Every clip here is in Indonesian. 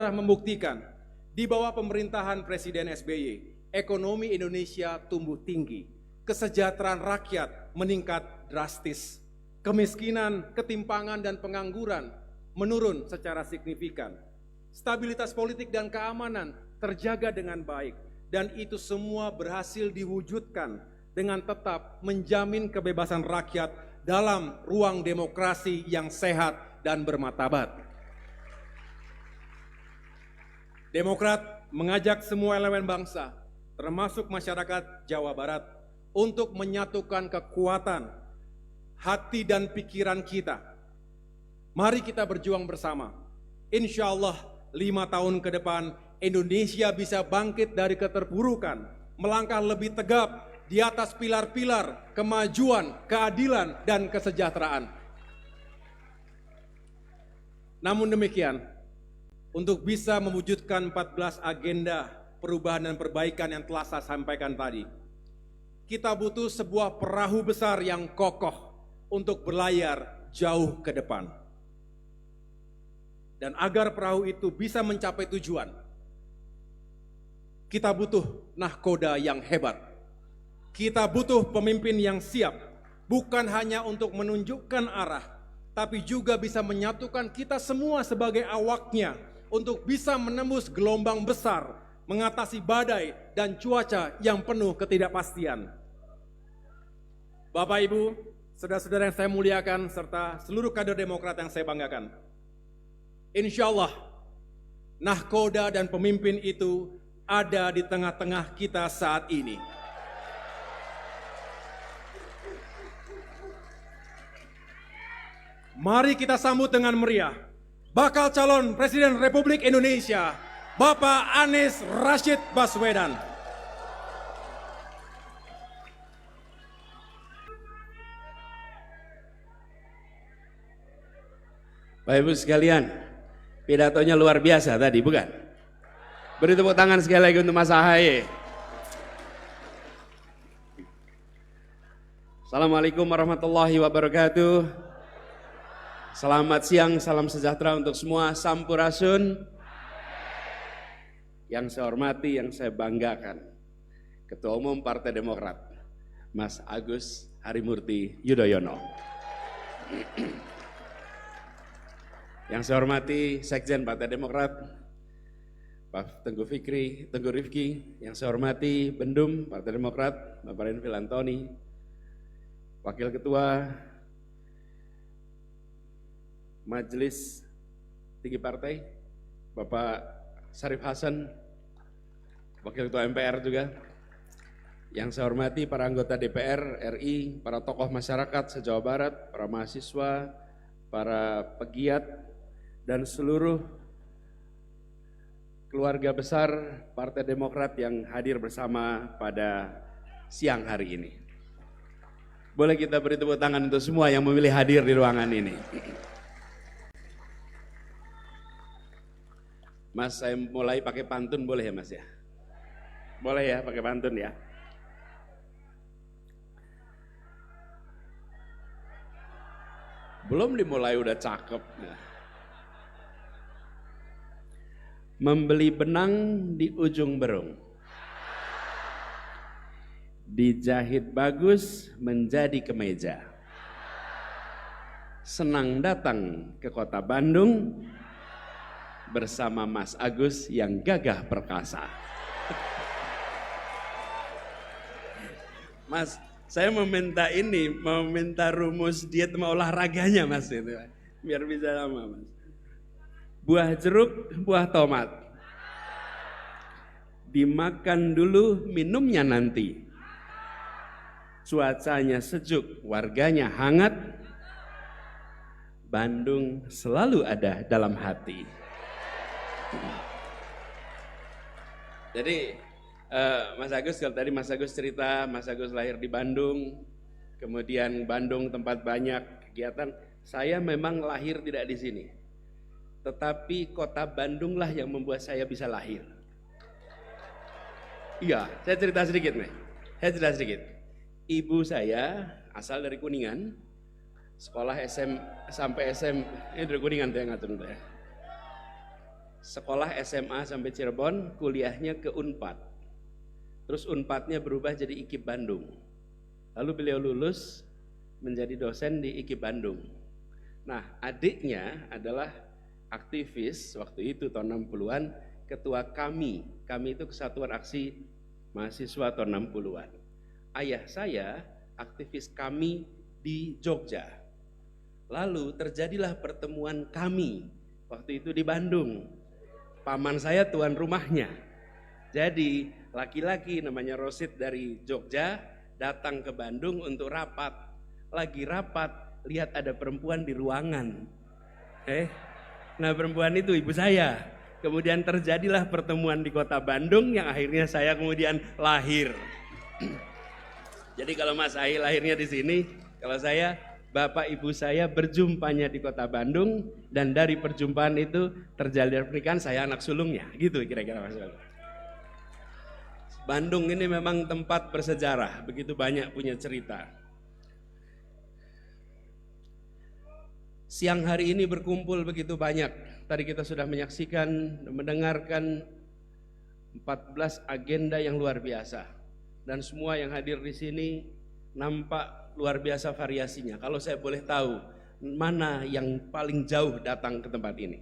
membuktikan di bawah pemerintahan Presiden SBY, ekonomi Indonesia tumbuh tinggi, kesejahteraan rakyat meningkat drastis, kemiskinan, ketimpangan, dan pengangguran menurun secara signifikan. Stabilitas politik dan keamanan terjaga dengan baik, dan itu semua berhasil diwujudkan dengan tetap menjamin kebebasan rakyat dalam ruang demokrasi yang sehat dan bermartabat. Demokrat mengajak semua elemen bangsa, termasuk masyarakat Jawa Barat, untuk menyatukan kekuatan hati dan pikiran kita. Mari kita berjuang bersama. Insya Allah 5 tahun ke depan Indonesia bisa bangkit dari keterpurukan, melangkah lebih tegap di atas pilar-pilar kemajuan, keadilan, dan kesejahteraan. Namun demikian, untuk bisa mewujudkan 14 agenda perubahan dan perbaikan yang telah saya sampaikan tadi, kita butuh sebuah perahu besar yang kokoh untuk berlayar jauh ke depan. Dan agar perahu itu bisa mencapai tujuan, kita butuh nahkoda yang hebat. Kita butuh pemimpin yang siap, bukan hanya untuk menunjukkan arah, tapi juga bisa menyatukan kita semua sebagai awaknya untuk bisa menembus gelombang besar, mengatasi badai dan cuaca yang penuh ketidakpastian. Bapak, Ibu, saudara-saudara yang saya muliakan, serta seluruh kader Demokrat yang saya banggakan, insya Allah, nahkoda dan pemimpin itu ada di tengah-tengah kita saat ini. Mari kita sambut dengan meriah bakal calon Presiden Republik Indonesia, Bapak Anies Rashid Baswedan. Bapak Ibu sekalian, pidatonya luar biasa tadi, bukan? Beri tepuk tangan sekali lagi untuk Mas Ahaye. Assalamualaikum warahmatullahi wabarakatuh. Selamat siang, salam sejahtera untuk semua, sampurasun. Yang saya hormati, yang saya banggakan, Ketua Umum Partai Demokrat, Mas Agus Harimurti Yudhoyono. Yang saya hormati Sekjen Partai Demokrat, Pak Teguh Rifki. Yang saya hormati Bendum Partai Demokrat, Bapak Renvil Antoni. Wakil Ketua Majelis Tinggi Partai, Bapak Syarif Hasan, Wakil Ketua MPR juga. Yang saya hormati para anggota DPR RI, para tokoh masyarakat se-Jawa Barat, para mahasiswa, para pegiat, dan seluruh keluarga besar Partai Demokrat yang hadir bersama pada siang hari ini. Boleh kita beri tepuk tangan untuk semua yang memilih hadir di ruangan ini. Mas, saya mulai pakai pantun boleh ya Mas ya? Boleh ya pakai pantun ya? Belum dimulai udah cakep. Nah. Membeli benang di ujung berung, dijahit bagus menjadi kemeja. Senang datang ke kota Bandung bersama Mas Agus yang gagah perkasa. Mas, saya meminta rumus diet sama olahraganya Mas itu, biar bisa lama Mas. Buah jeruk, buah tomat, dimakan dulu, minumnya nanti. Cuacanya sejuk, warganya hangat, Bandung selalu ada dalam hati. Jadi Mas Agus, kalau tadi Mas Agus cerita, Mas Agus lahir di Bandung, kemudian Bandung tempat banyak kegiatan. Saya memang lahir tidak di sini, tetapi kota Bandunglah yang membuat saya bisa lahir. Iya, saya cerita sedikit nih. Ibu saya asal dari Kuningan, sekolah SM sampai SM, ini dari Kuningan saya ngatur ya. sekolah SMA sampai Cirebon, kuliahnya ke Unpad. Terus Unpadnya berubah jadi IKIP Bandung. Lalu beliau lulus menjadi dosen di IKIP Bandung. Nah, adiknya adalah aktivis waktu itu tahun 60-an, ketua kami itu Kesatuan Aksi Mahasiswa tahun 60-an. Ayah saya aktivis kami di Jogja. Lalu terjadilah pertemuan kami waktu itu di Bandung. Paman saya tuan rumahnya. Jadi laki-laki namanya Rosid dari Jogja datang ke Bandung untuk rapat. Lagi rapat, lihat ada perempuan di ruangan. Nah, perempuan itu ibu saya. Kemudian terjadilah pertemuan di kota Bandung yang akhirnya saya kemudian lahir. Jadi kalau Mas Ahi lahirnya di sini, kalau saya, bapak ibu saya berjumpanya di kota Bandung, dan dari perjumpaan itu terjalin pernikahan, saya anak sulungnya, gitu kira-kira Mas. Bandung ini memang tempat bersejarah, begitu banyak punya cerita. Siang hari ini berkumpul begitu banyak. Tadi kita sudah menyaksikan, mendengarkan 14 agenda yang luar biasa. Dan semua yang hadir di sini nampak luar biasa variasinya. Kalau saya boleh tahu, mana yang paling jauh datang ke tempat ini?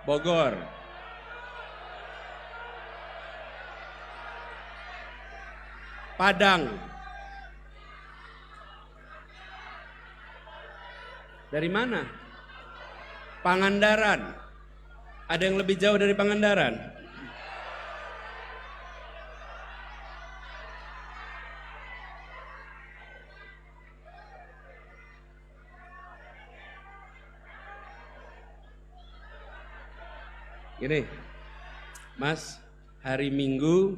Bogor. Padang. Dari mana? Pangandaran. Ada yang lebih jauh dari Pangandaran? Gini, Mas, hari Minggu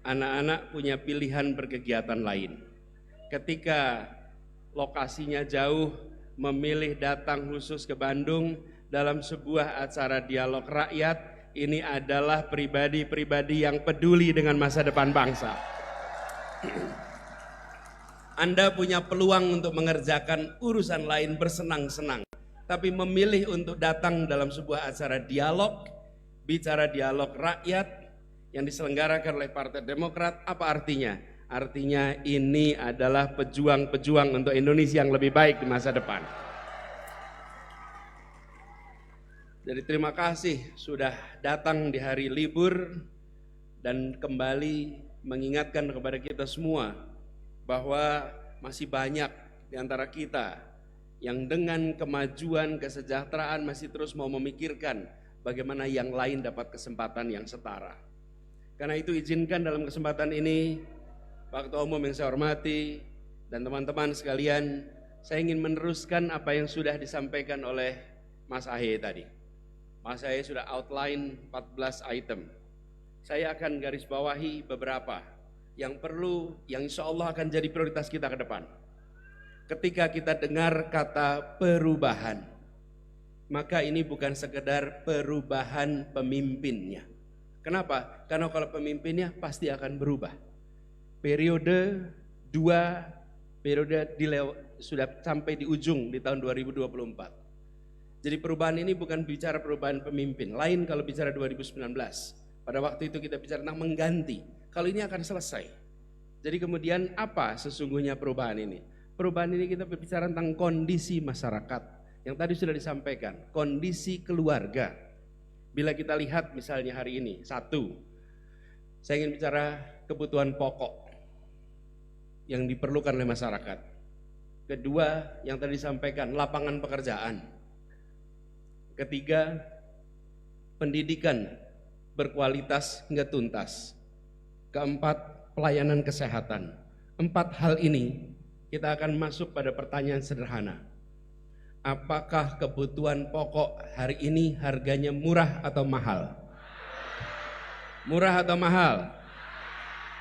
anak-anak punya pilihan berkegiatan lain. Ketika lokasinya jauh, memilih datang khusus ke Bandung dalam sebuah acara dialog rakyat, ini adalah pribadi-pribadi yang peduli dengan masa depan bangsa. Anda punya peluang untuk mengerjakan urusan lain bersenang-senang, tapi memilih untuk datang dalam sebuah acara dialog, bicara dialog rakyat yang diselenggarakan oleh Partai Demokrat, apa artinya? Artinya ini adalah pejuang-pejuang untuk Indonesia yang lebih baik di masa depan. Jadi terima kasih sudah datang di hari libur dan kembali mengingatkan kepada kita semua bahwa masih banyak di antara kita yang dengan kemajuan kesejahteraan masih terus mau memikirkan bagaimana yang lain dapat kesempatan yang setara. Karena itu izinkan dalam kesempatan ini, Pak Ketua Umum yang saya hormati dan teman-teman sekalian, saya ingin meneruskan apa yang sudah disampaikan oleh Mas Ahy tadi. Mas Ahy sudah outline 14 item. Saya akan garis bawahi beberapa yang perlu, yang insya Allah akan jadi prioritas kita ke depan. Ketika kita dengar kata perubahan, maka ini bukan sekedar perubahan pemimpinnya. Kenapa? Karena kalau pemimpinnya pasti akan berubah. Periode 2, sudah sampai di ujung di tahun 2024. Jadi perubahan ini bukan bicara perubahan pemimpin. Lain kalau bicara 2019. Pada waktu itu kita bicara tentang mengganti. Kalau ini akan selesai. Jadi kemudian apa sesungguhnya perubahan ini? Perubahan ini kita berbicara tentang kondisi masyarakat. Yang tadi sudah disampaikan, kondisi keluarga. Bila kita lihat misalnya hari ini, satu, saya ingin bicara kebutuhan pokok yang diperlukan oleh masyarakat. Kedua, yang tadi disampaikan, lapangan pekerjaan. Ketiga, pendidikan berkualitas hingga tuntas. Keempat, pelayanan kesehatan. 4 hal ini kita akan masuk pada pertanyaan sederhana. Apakah kebutuhan pokok hari ini harganya murah atau mahal? Murah atau mahal?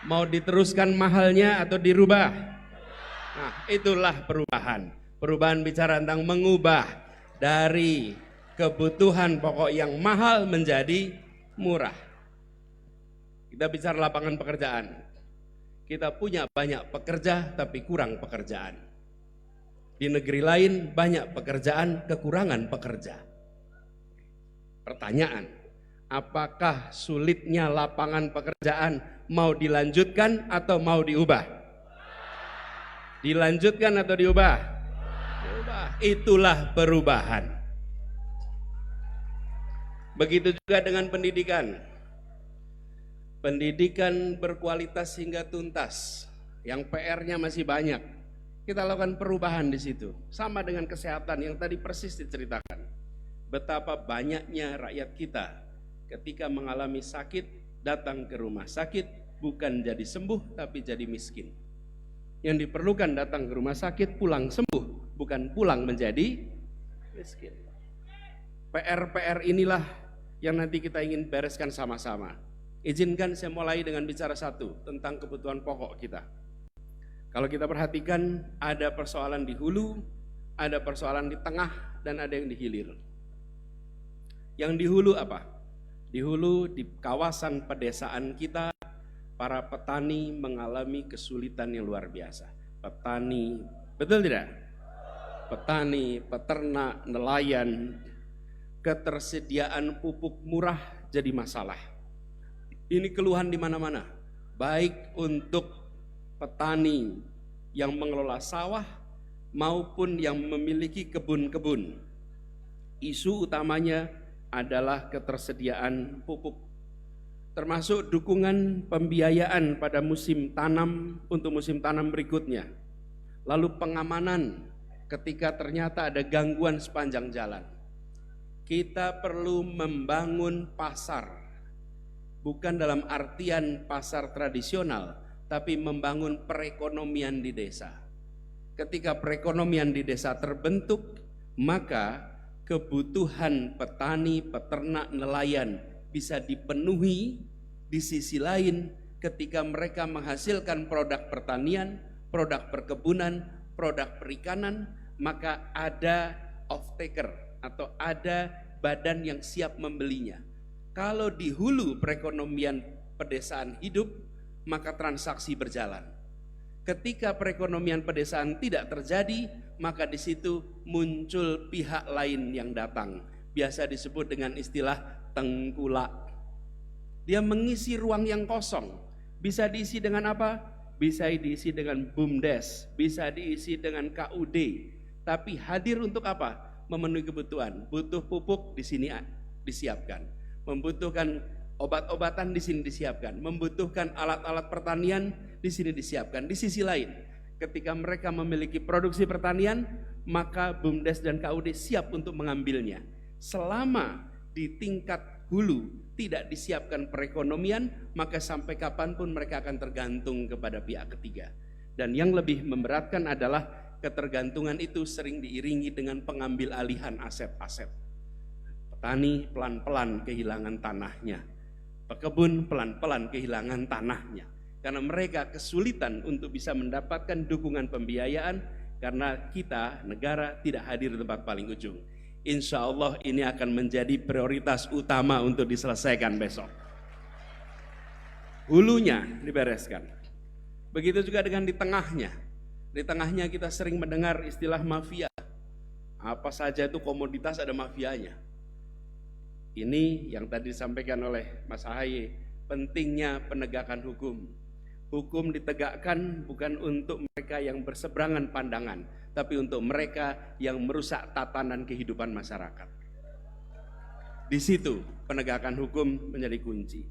Mau diteruskan mahalnya atau dirubah? Nah, itulah perubahan. Perubahan bicara tentang mengubah dari kebutuhan pokok yang mahal menjadi murah. Kita bicara lapangan pekerjaan. Kita punya banyak pekerja tapi kurang pekerjaan. Di negeri lain banyak pekerjaan, kekurangan pekerja. Pertanyaan, apakah sulitnya lapangan pekerjaan mau dilanjutkan atau mau diubah? Dilanjutkan atau diubah? Diubah. Itulah perubahan. Begitu juga dengan pendidikan. Pendidikan berkualitas hingga tuntas. Yang PR-nya masih banyak. Kita lakukan perubahan di situ. Sama dengan kesehatan yang tadi persis diceritakan. Betapa banyaknya rakyat kita ketika mengalami sakit datang ke rumah sakit bukan jadi sembuh tapi jadi miskin. Yang diperlukan datang ke rumah sakit pulang sembuh, bukan pulang menjadi miskin. PR-PR inilah yang nanti kita ingin bereskan sama-sama. Izinkan saya mulai dengan bicara satu tentang kebutuhan pokok kita. Kalau kita perhatikan ada persoalan di hulu, ada persoalan di tengah, dan ada yang di hilir. Yang di hulu apa? Di hulu di kawasan pedesaan kita, para petani mengalami kesulitan yang luar biasa. Petani, betul tidak? Petani, peternak, nelayan, ketersediaan pupuk murah jadi masalah. Ini keluhan di mana-mana, baik untuk petani yang mengelola sawah maupun yang memiliki kebun-kebun. Isu utamanya adalah ketersediaan pupuk, termasuk dukungan pembiayaan pada musim tanam untuk musim tanam berikutnya. Lalu pengamanan ketika ternyata ada gangguan sepanjang jalan. Kita perlu membangun pasar, bukan dalam artian pasar tradisional, tapi membangun perekonomian di desa. Ketika perekonomian di desa terbentuk, maka kebutuhan petani, peternak, nelayan bisa dipenuhi. Di sisi lain, ketika mereka menghasilkan produk pertanian, produk perkebunan, produk perikanan, maka ada off-taker atau ada badan yang siap membelinya. Kalau di hulu perekonomian pedesaan hidup, maka transaksi berjalan. Ketika perekonomian pedesaan tidak terjadi, maka di situ muncul pihak lain yang datang. Biasa disebut dengan istilah tengkulak. Dia mengisi ruang yang kosong. Bisa diisi dengan apa? Bisa diisi dengan BUMDes, bisa diisi dengan KUD. Tapi hadir untuk apa? Memenuhi kebutuhan. Butuh pupuk, di sini disiapkan. Membutuhkan obat-obatan, di sini disiapkan. Membutuhkan alat-alat pertanian, di sini disiapkan. Di sisi lain, ketika mereka memiliki produksi pertanian, maka BUMDes dan KUD siap untuk mengambilnya. Selama di tingkat hulu tidak disiapkan perekonomian, maka sampai kapanpun mereka akan tergantung kepada pihak ketiga. Dan yang lebih memberatkan adalah ketergantungan itu sering diiringi dengan pengambil alihan aset-aset. Petani pelan-pelan kehilangan tanahnya, pekebun pelan-pelan kehilangan tanahnya, karena mereka kesulitan untuk bisa mendapatkan dukungan pembiayaan karena kita, negara, tidak hadir di tempat paling ujung. Insya Allah ini akan menjadi prioritas utama untuk diselesaikan besok. Hulunya dibereskan. Begitu juga dengan di tengahnya. Di tengahnya kita sering mendengar istilah mafia. Apa saja itu komoditas ada mafianya. Ini yang tadi disampaikan oleh Mas Ahaye, pentingnya penegakan hukum. Hukum ditegakkan bukan untuk mereka yang berseberangan pandangan, tapi untuk mereka yang merusak tatanan kehidupan masyarakat. Di situ penegakan hukum menjadi kunci.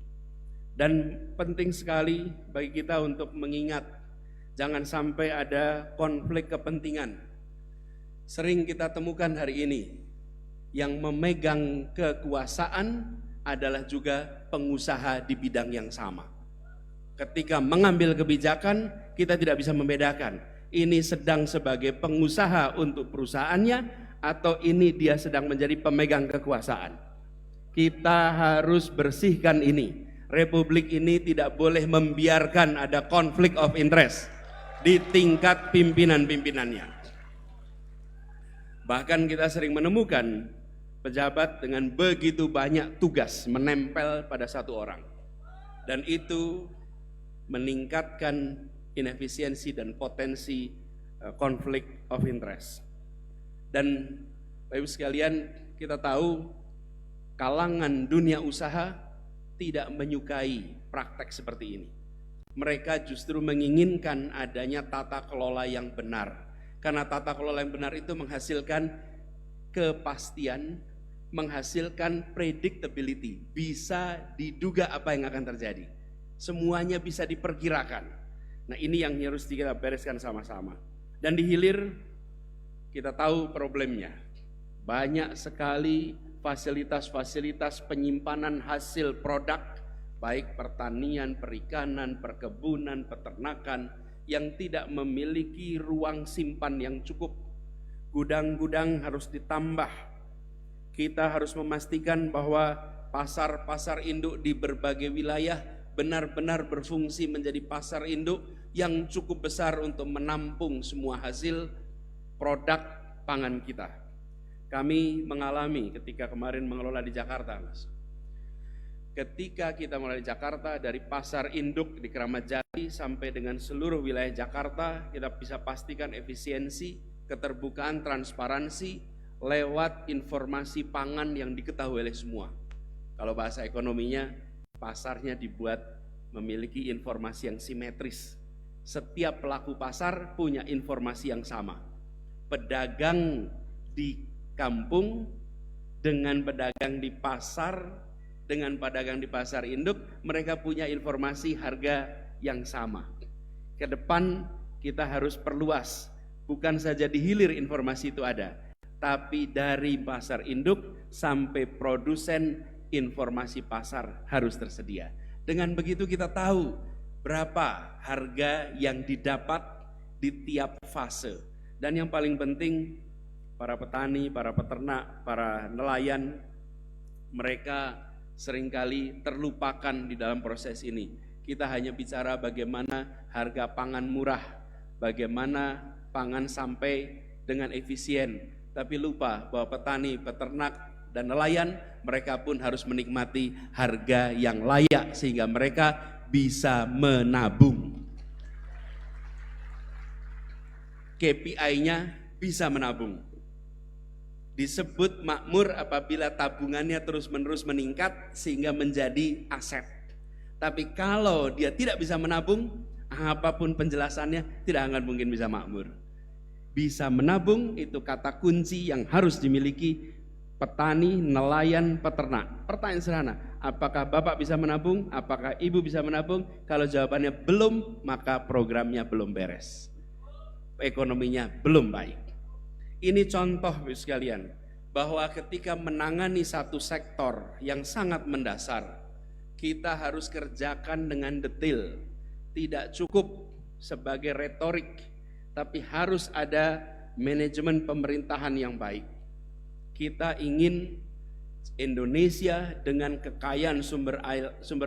Dan penting sekali bagi kita untuk mengingat, jangan sampai ada konflik kepentingan. Sering kita temukan hari ini, yang memegang kekuasaan adalah juga pengusaha di bidang yang sama. Ketika mengambil kebijakan, kita tidak bisa membedakan ini sedang sebagai pengusaha untuk perusahaannya atau ini dia sedang menjadi pemegang kekuasaan. Kita harus bersihkan ini. Republik ini tidak boleh membiarkan ada konflik of interest di tingkat pimpinan-pimpinannya. Bahkan kita sering menemukan pejabat dengan begitu banyak tugas menempel pada satu orang. Dan itu meningkatkan inefisiensi dan potensi konflik of interest. Dan Bapak Ibu sekalian, kita tahu kalangan dunia usaha tidak menyukai praktek seperti ini. Mereka justru menginginkan adanya tata kelola yang benar. Karena tata kelola yang benar itu menghasilkan kepastian, menghasilkan predictability. Bisa diduga apa yang akan terjadi. Semuanya bisa diperkirakan. Nah, ini yang harus kita bereskan sama-sama. Dan di hilir kita tahu problemnya. Banyak sekali fasilitas-fasilitas penyimpanan hasil produk, baik pertanian, perikanan, perkebunan, peternakan, yang tidak memiliki ruang simpan yang cukup. Gudang-gudang harus ditambah. Kita harus memastikan bahwa pasar-pasar induk di berbagai wilayah benar-benar berfungsi menjadi pasar induk yang cukup besar untuk menampung semua hasil produk pangan kita. Kami mengalami ketika kemarin mengelola di Jakarta, Mas. Ketika kita mulai di Jakarta, dari pasar induk di Keramat Jati sampai dengan seluruh wilayah Jakarta, kita bisa pastikan efisiensi, keterbukaan, transparansi lewat informasi pangan yang diketahui oleh semua. Kalau bahasa ekonominya, pasarnya dibuat memiliki informasi yang simetris. Setiap pelaku pasar punya informasi yang sama. Pedagang di kampung dengan pedagang di pasar, dengan pedagang di pasar induk, mereka punya informasi harga yang sama. Ke depan kita harus perluas, bukan saja di hilir informasi itu ada, tapi dari pasar induk sampai produsen, informasi pasar harus tersedia. Dengan begitu kita tahu berapa harga yang didapat di tiap fase. Dan yang paling penting, para petani, para peternak, para nelayan, mereka seringkali terlupakan di dalam proses ini. Kita hanya bicara bagaimana harga pangan murah, bagaimana pangan sampai dengan efisien, tapi lupa bahwa petani, peternak, dan nelayan, mereka pun harus menikmati harga yang layak sehingga mereka bisa menabung. KPI-nya bisa menabung. Disebut makmur apabila tabungannya terus-menerus meningkat sehingga menjadi aset. Tapi kalau dia tidak bisa menabung, apapun penjelasannya tidak akan mungkin bisa makmur. Bisa menabung itu kata kunci yang harus dimiliki petani, nelayan, peternak. Pertanyaan sederhana, apakah Bapak bisa menabung? Apakah Ibu bisa menabung? Kalau jawabannya belum, maka programnya belum beres. Ekonominya belum baik. Ini contoh sekalian, bahwa ketika menangani satu sektor yang sangat mendasar, kita harus kerjakan dengan detail. Tidak cukup sebagai retorik, tapi harus ada manajemen pemerintahan yang baik. Kita ingin Indonesia dengan kekayaan sumber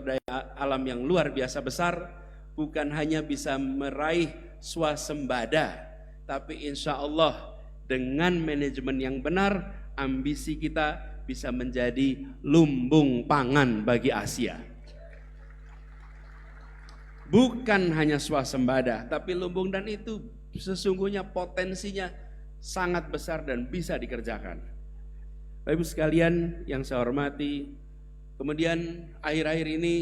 daya alam yang luar biasa besar, bukan hanya bisa meraih swasembada, tapi insya Allah dengan manajemen yang benar, ambisi kita bisa menjadi lumbung pangan bagi Asia. Bukan hanya swasembada, tapi lumbung, dan itu sesungguhnya potensinya sangat besar dan bisa dikerjakan. Bapak Ibu sekalian yang saya hormati, kemudian akhir-akhir ini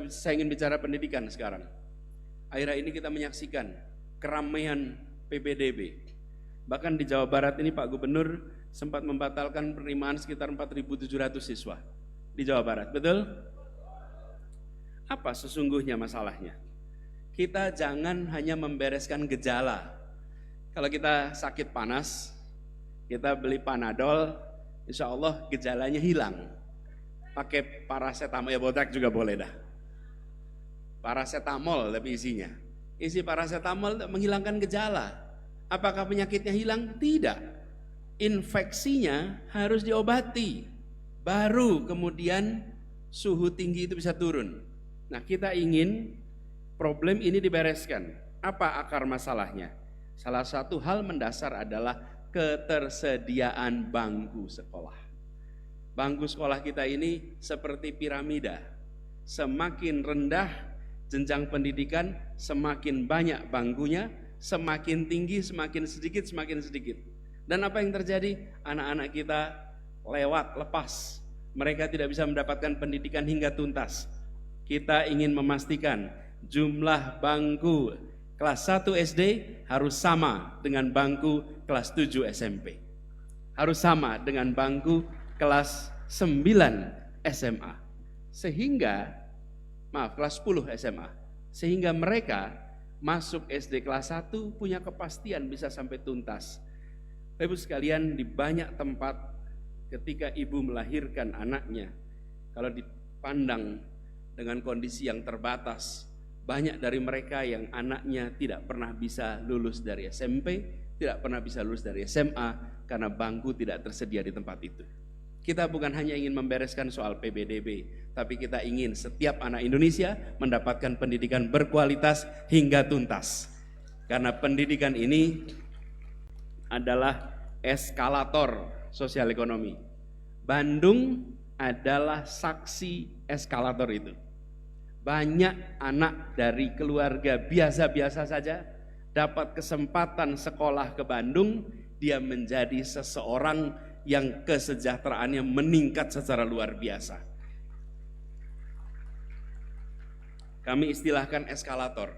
saya ingin bicara pendidikan sekarang. Akhir-akhir ini kita menyaksikan keramaian PPDB. Bahkan di Jawa Barat ini Pak Gubernur sempat membatalkan penerimaan sekitar 4.700 siswa di Jawa Barat, betul? Apa sesungguhnya masalahnya? Kita jangan hanya membereskan gejala. Kalau kita sakit panas, kita beli Panadol, insya Allah gejalanya hilang. Pakai paracetamol, ya botak juga boleh dah. Paracetamol tapi isinya. Isi paracetamol untuk menghilangkan gejala. Apakah penyakitnya hilang? Tidak. Infeksinya harus diobati. Baru kemudian suhu tinggi itu bisa turun. Nah, kita ingin problem ini dibereskan. Apa akar masalahnya? Salah satu hal mendasar adalah ketersediaan bangku sekolah. Bangku sekolah kita ini seperti piramida. Semakin rendah jenjang pendidikan, semakin banyak bangkunya, semakin tinggi, semakin sedikit. Dan apa yang terjadi? Anak-anak kita lepas, mereka tidak bisa mendapatkan pendidikan hingga tuntas. Kita ingin memastikan jumlah bangku kelas 1 SD harus sama dengan bangku kelas 7 SMP. Harus sama dengan bangku kelas 9 SMA. Kelas 10 SMA. Sehingga mereka masuk SD kelas 1 punya kepastian bisa sampai tuntas. Bapak Ibu sekalian, di banyak tempat ketika ibu melahirkan anaknya, kalau dipandang dengan kondisi yang terbatas, banyak dari mereka yang anaknya tidak pernah bisa lulus dari SMP, tidak pernah bisa lulus dari SMA, karena bangku tidak tersedia di tempat itu. Kita bukan hanya ingin membereskan soal PBDB, tapi kita ingin setiap anak Indonesia mendapatkan pendidikan berkualitas hingga tuntas. Karena pendidikan ini adalah eskalator sosial ekonomi. Bandung adalah saksi eskalator itu. Banyak anak dari keluarga biasa-biasa saja dapat kesempatan sekolah ke Bandung, dia menjadi seseorang yang kesejahteraannya meningkat secara luar biasa. Kami istilahkan eskalator.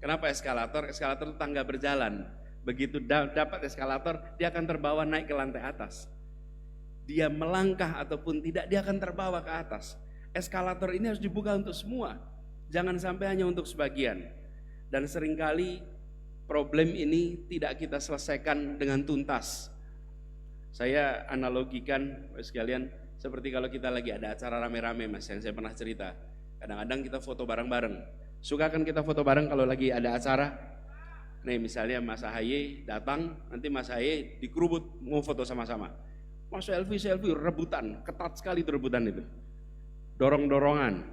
Kenapa eskalator? Eskalator itu tangga berjalan. Begitu dapat eskalator, dia akan terbawa naik ke lantai atas. Dia melangkah ataupun tidak, dia akan terbawa ke atas. Eskalator ini harus dibuka untuk semua, jangan sampai hanya untuk sebagian. Dan seringkali problem ini tidak kita selesaikan dengan tuntas. Saya analogikan sekalian seperti kalau kita lagi ada acara rame-rame, Mas, yang saya pernah cerita. Kadang-kadang kita foto bareng-bareng. Suka kan kita foto bareng kalau lagi ada acara? Nih misalnya Mas Ahaye datang, nanti Mas Ahaye dikerubut mau foto sama-sama. Mas selfie rebutan, ketat sekali itu rebutan itu. Dorong-dorongan,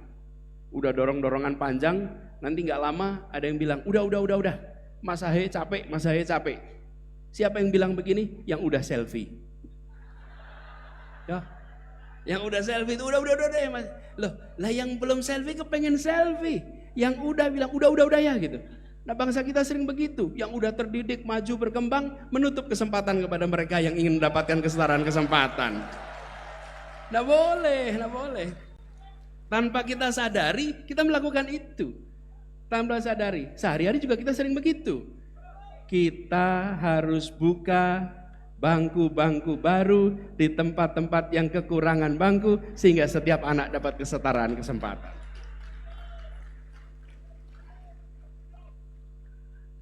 udah dorong-dorongan panjang, nanti nggak lama ada yang bilang, udah, Mas Ahaye capek. Siapa yang bilang begini? Yang udah selfie. Ya, yang udah selfie itu udah ya Mas. Loh, lah yang belum selfie kepengen selfie, yang udah bilang udah ya gitu. Nah bangsa kita sering begitu, yang udah terdidik, maju, berkembang, menutup kesempatan kepada mereka yang ingin mendapatkan kesetaraan kesempatan. Nggak boleh. Tanpa kita sadari, kita melakukan itu. Tanpa sadari, sehari-hari juga kita sering begitu. Kita harus buka bangku-bangku baru di tempat-tempat yang kekurangan bangku, sehingga setiap anak dapat kesetaraan kesempatan.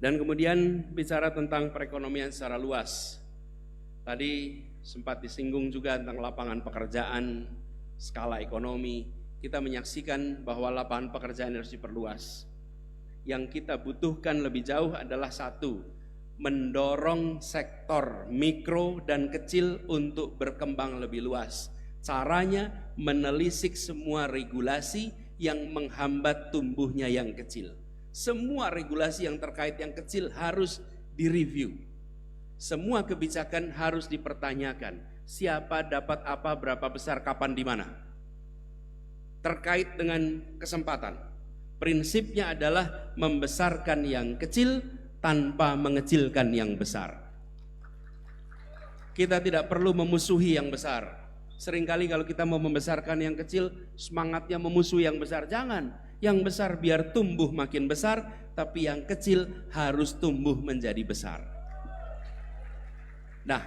Dan kemudian bicara tentang perekonomian secara luas. Tadi sempat disinggung juga tentang lapangan pekerjaan, skala ekonomi. Kita menyaksikan bahwa lapangan pekerjaan harus diperluas. Yang kita butuhkan lebih jauh adalah satu, mendorong sektor mikro dan kecil untuk berkembang lebih luas. Caranya menelisik semua regulasi yang menghambat tumbuhnya yang kecil. Semua regulasi yang terkait yang kecil harus direview. Semua kebijakan harus dipertanyakan. Siapa dapat apa, berapa besar, kapan, di mana. Terkait dengan kesempatan. Prinsipnya adalah membesarkan yang kecil tanpa mengecilkan yang besar. Kita tidak perlu memusuhi yang besar. Seringkali kalau kita mau membesarkan yang kecil, semangatnya memusuhi yang besar. Jangan. Yang besar biar tumbuh makin besar, tapi yang kecil harus tumbuh menjadi besar. Nah,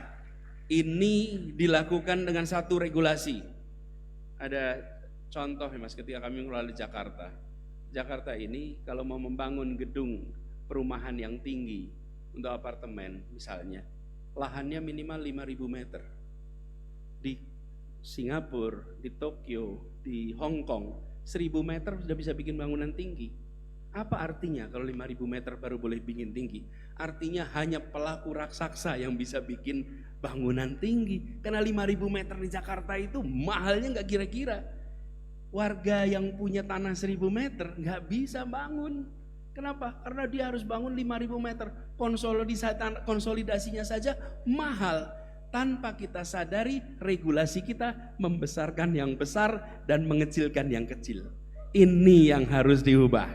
ini dilakukan dengan satu regulasi. Ada contoh ya Mas, ketika kami melalui Jakarta. Jakarta ini kalau mau membangun gedung perumahan yang tinggi untuk apartemen misalnya, lahannya minimal 5.000 meter. Di Singapura, di Tokyo, di Hong Kong, 1.000 meter sudah bisa bikin bangunan tinggi. Apa artinya kalau 5.000 meter baru boleh bikin tinggi? Artinya hanya pelaku raksasa yang bisa bikin bangunan tinggi. Karena 5.000 meter di Jakarta itu mahalnya nggak kira-kira. Warga yang punya tanah 1.000 meter nggak bisa bangun. Kenapa? Karena dia harus bangun 5.000 meter. Konsolidasinya saja mahal. Tanpa kita sadari, regulasi kita membesarkan yang besar dan mengecilkan yang kecil. Ini yang harus diubah.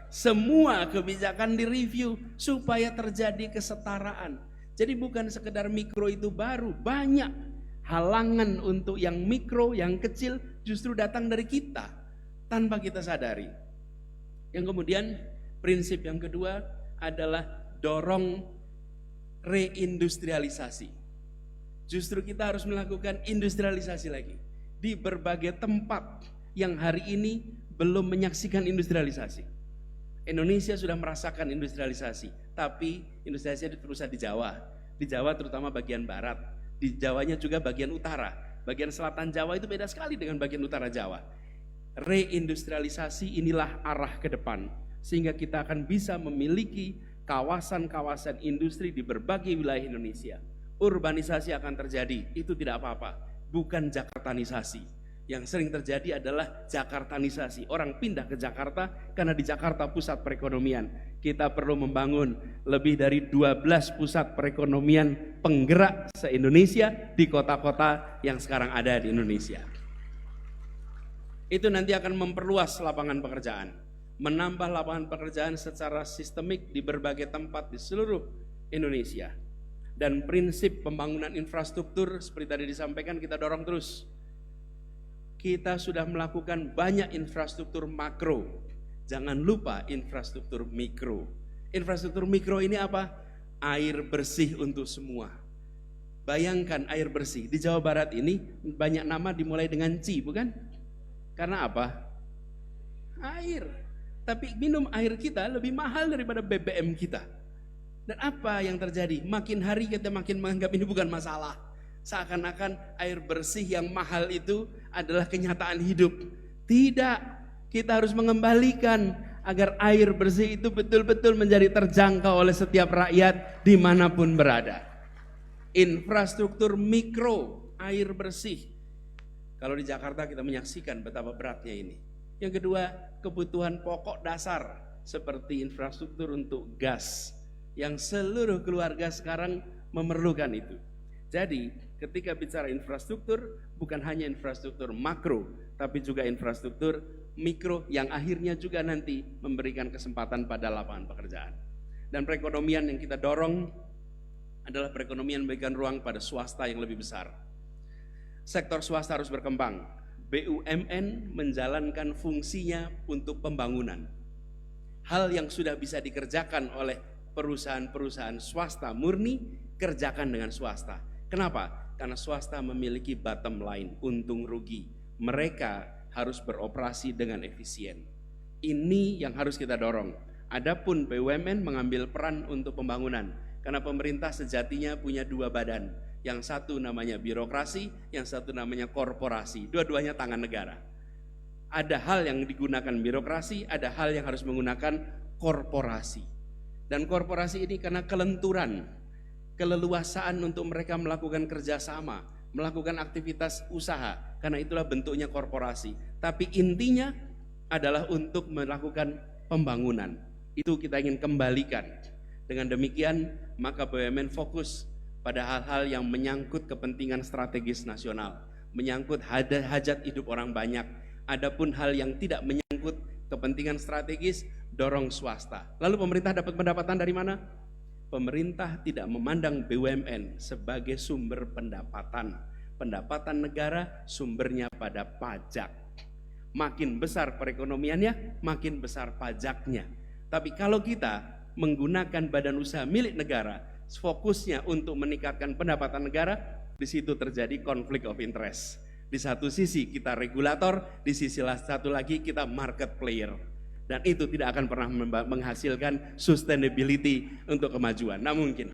Semua kebijakan direview supaya terjadi kesetaraan. Jadi bukan sekedar mikro itu baru, banyak. halangan untuk yang mikro, yang kecil justru datang dari kita tanpa kita sadari. Yang kemudian prinsip yang kedua adalah dorong reindustrialisasi. Justru kita harus melakukan industrialisasi lagi di berbagai tempat yang hari ini belum menyaksikan industrialisasi. Indonesia sudah merasakan industrialisasi, tapi industrialisasi terpusat di Jawa. Di Jawa terutama bagian barat, di Jawanya juga bagian utara. Bagian selatan Jawa itu beda sekali dengan bagian utara Jawa. Reindustrialisasi inilah arah ke depan, sehingga kita akan bisa memiliki kawasan-kawasan industri di berbagai wilayah Indonesia. Urbanisasi akan terjadi, itu tidak apa-apa, bukan Jakartanisasi. Yang sering terjadi adalah Jakartanisasi. Orang pindah ke Jakarta karena di Jakarta pusat perekonomian. Kita perlu membangun lebih dari 12 pusat perekonomian penggerak se-Indonesia di kota-kota yang sekarang ada di Indonesia. Itu nanti akan memperluas lapangan pekerjaan, menambah lapangan pekerjaan secara sistemik di berbagai tempat di seluruh Indonesia. Dan prinsip pembangunan infrastruktur seperti tadi disampaikan kita dorong terus. Kita sudah melakukan banyak infrastruktur makro, jangan lupa infrastruktur mikro. Infrastruktur mikro ini apa? Air bersih untuk semua. Bayangkan air bersih, di Jawa Barat ini banyak nama dimulai dengan C, bukan? Karena apa? Air. Tapi minum air kita lebih mahal daripada BBM kita. Dan apa yang terjadi? Makin hari kita makin menganggap ini bukan masalah. Seakan-akan air bersih yang mahal itu adalah kenyataan hidup. Tidak, kita harus mengembalikan agar air bersih itu betul-betul menjadi terjangkau oleh setiap rakyat dimanapun berada. Infrastruktur mikro, air bersih. Kalau di Jakarta kita menyaksikan betapa beratnya ini. Yang kedua, kebutuhan pokok dasar seperti infrastruktur untuk gas yang seluruh keluarga sekarang memerlukan itu. Jadi ketika bicara infrastruktur, bukan hanya infrastruktur makro, tapi juga infrastruktur mikro yang akhirnya juga nanti memberikan kesempatan pada lapangan pekerjaan. Dan perekonomian yang kita dorong adalah perekonomian memberikan ruang pada swasta yang lebih besar. Sektor swasta harus berkembang. BUMN menjalankan fungsinya untuk pembangunan. Hal yang sudah bisa dikerjakan oleh perusahaan-perusahaan swasta murni, kerjakan dengan swasta. Kenapa? Karena swasta memiliki bottom line, untung rugi. Mereka harus beroperasi dengan efisien. Ini yang harus kita dorong. Adapun BUMN mengambil peran untuk pembangunan. Karena pemerintah sejatinya punya dua badan. Yang satu namanya birokrasi, yang satu namanya korporasi. Dua-duanya tangan negara. Ada hal yang digunakan birokrasi, ada hal yang harus menggunakan korporasi. Dan korporasi ini karena kelenturan, keleluasaan untuk mereka melakukan kerjasama, melakukan aktivitas usaha, karena itulah bentuknya korporasi. Tapi intinya adalah untuk melakukan pembangunan. Itu kita ingin kembalikan. Dengan demikian, maka BUMN fokus pada hal-hal yang menyangkut kepentingan strategis nasional, menyangkut hajat hidup orang banyak. Adapun hal yang tidak menyangkut kepentingan strategis, dorong swasta. Lalu pemerintah dapat pendapatan dari mana? Pemerintah tidak memandang BUMN sebagai sumber pendapatan. Pendapatan negara sumbernya pada pajak. Makin besar perekonomiannya, makin besar pajaknya. Tapi kalau kita menggunakan badan usaha milik negara, fokusnya untuk meningkatkan pendapatan negara, di situ terjadi konflik of interest. Di satu sisi kita regulator, di sisi satu lagi kita market player. Dan itu tidak akan pernah menghasilkan sustainability untuk kemajuan. Nah mungkin.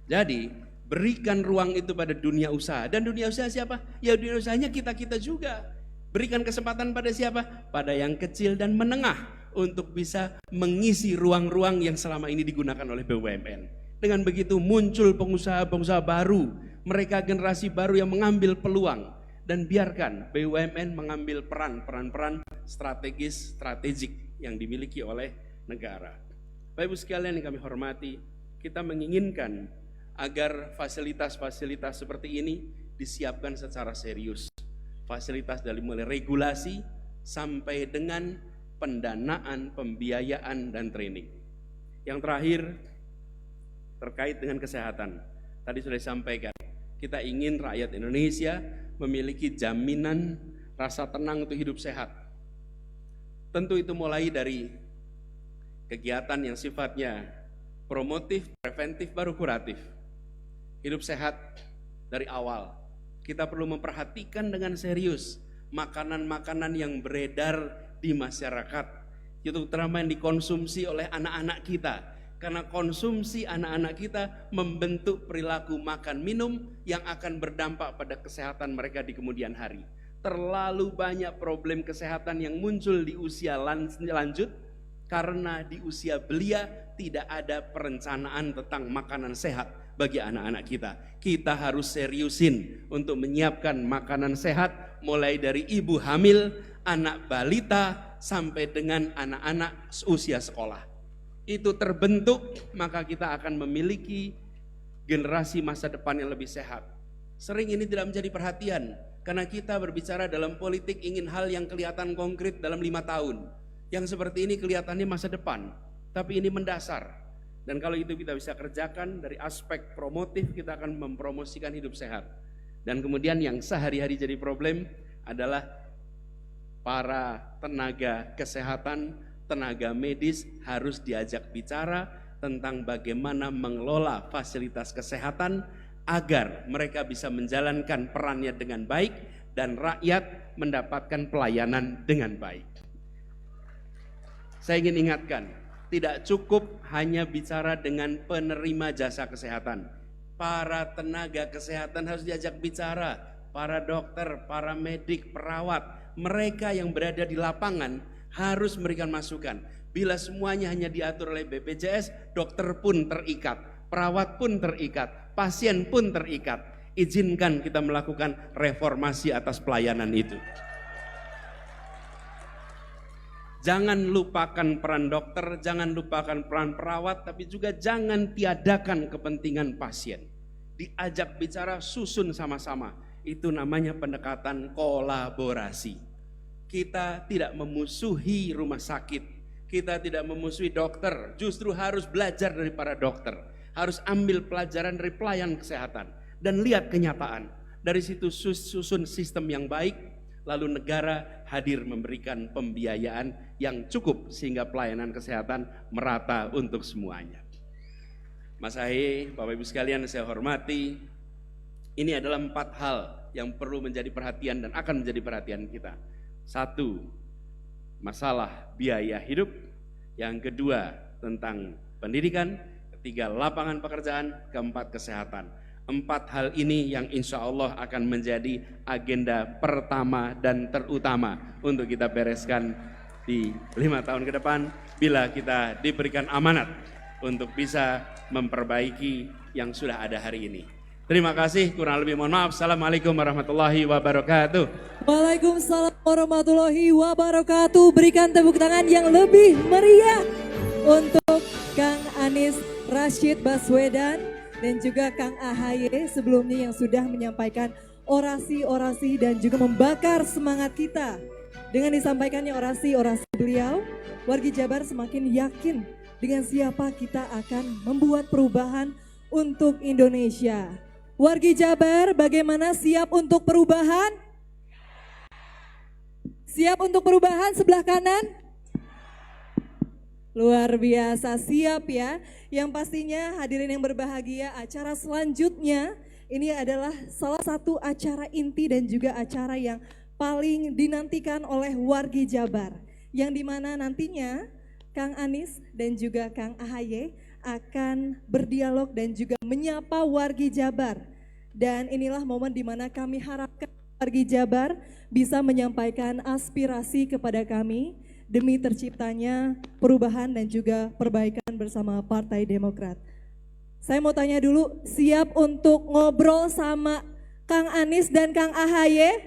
Jadi berikan ruang itu pada dunia usaha. Dan dunia usaha siapa? Ya dunia usahanya kita-kita juga. Berikan kesempatan pada siapa? Pada yang kecil dan menengah untuk bisa mengisi ruang-ruang yang selama ini digunakan oleh BUMN. Dengan begitu muncul pengusaha-pengusaha baru, mereka generasi baru yang mengambil peluang. Dan biarkan BUMN mengambil peran-peran strategik yang dimiliki oleh negara. Bapak Ibu sekalian yang kami hormati, kita menginginkan agar fasilitas-fasilitas seperti ini disiapkan secara serius. Fasilitas dari mulai regulasi sampai dengan pendanaan, pembiayaan, dan training. Yang terakhir terkait dengan kesehatan. Tadi sudah disampaikan, Kita ingin rakyat Indonesia memiliki jaminan rasa tenang untuk hidup sehat. Tentu itu mulai dari kegiatan yang sifatnya promotif, preventif, baru kuratif. Hidup sehat dari awal. Kita perlu memperhatikan dengan serius makanan-makanan yang beredar di masyarakat, itu terutama yang dikonsumsi oleh anak-anak kita. Karena konsumsi anak-anak kita membentuk perilaku makan minum yang akan berdampak pada kesehatan mereka di kemudian hari. Terlalu banyak problem kesehatan yang muncul di usia lanjut karena di usia belia tidak ada perencanaan tentang makanan sehat bagi anak-anak kita. Kita harus seriusin untuk menyiapkan makanan sehat mulai dari ibu hamil, anak balita sampai dengan anak-anak usia sekolah. Itu terbentuk, maka kita akan memiliki generasi masa depan yang lebih sehat. Sering ini tidak menjadi perhatian karena kita berbicara dalam politik ingin hal yang kelihatan konkret dalam 5 tahun. Yang seperti ini kelihatannya masa depan, tapi ini mendasar. Dan kalau itu kita bisa kerjakan dari aspek promotif, kita akan mempromosikan hidup sehat. Dan kemudian yang sehari-hari jadi problem adalah para tenaga kesehatan, tenaga medis harus diajak bicara tentang bagaimana mengelola fasilitas kesehatan agar mereka bisa menjalankan perannya dengan baik dan rakyat mendapatkan pelayanan dengan baik. Saya ingin ingatkan, tidak cukup hanya bicara dengan penerima jasa kesehatan. Para tenaga kesehatan harus diajak bicara, para dokter, para medik, perawat, mereka yang berada di lapangan harus memberikan masukan. Bila semuanya hanya diatur oleh BPJS, dokter pun terikat, perawat pun terikat, pasien pun terikat. Izinkan kita melakukan reformasi atas pelayanan itu. Jangan lupakan peran dokter, jangan lupakan peran perawat, tapi juga jangan tiadakan kepentingan pasien. Diajak bicara, susun sama-sama. Itu namanya pendekatan kolaborasi. Kita tidak memusuhi rumah sakit, kita tidak memusuhi dokter, justru harus belajar dari para dokter. Harus ambil pelajaran dari pelayan kesehatan dan lihat kenyataan. Dari situ susun sistem yang baik, lalu negara hadir memberikan pembiayaan yang cukup sehingga pelayanan kesehatan merata untuk semuanya. Mas Ahy, Bapak Ibu sekalian saya hormati, ini adalah 4 hal yang perlu menjadi perhatian dan akan menjadi perhatian kita. 1, masalah biaya hidup. Yang kedua, tentang pendidikan. Ketiga, lapangan pekerjaan. Keempat, kesehatan. 4 hal ini yang insya Allah akan menjadi agenda pertama dan terutama untuk kita bereskan di 5 tahun ke depan bila kita diberikan amanat untuk bisa memperbaiki yang sudah ada hari ini. Terima kasih, kurang lebih mohon maaf. Assalamualaikum warahmatullahi wabarakatuh. Waalaikumsalam warahmatullahi wabarakatuh. Berikan tepuk tangan yang lebih meriah untuk Kang Anies Rashid Baswedan dan juga Kang AHY sebelumnya yang sudah menyampaikan orasi-orasi dan juga membakar semangat kita. Dengan disampaikannya orasi-orasi beliau, wargi Jabar semakin yakin dengan siapa kita akan membuat perubahan untuk Indonesia. Wargi Jabar, bagaimana siap untuk perubahan? Siap untuk perubahan sebelah kanan? Luar biasa, siap ya. Yang pastinya hadirin yang berbahagia, acara selanjutnya ini adalah salah satu acara inti dan juga acara yang paling dinantikan oleh wargi Jabar. Yang dimana nantinya Kang Anies dan juga Kang AHY akan berdialog dan juga menyapa wargi Jabar. Dan inilah momen di mana kami harapkan wargi Jabar bisa menyampaikan aspirasi kepada kami demi terciptanya perubahan dan juga perbaikan bersama Partai Demokrat. Saya mau tanya dulu, siap untuk ngobrol sama Kang Anies dan Kang AHY?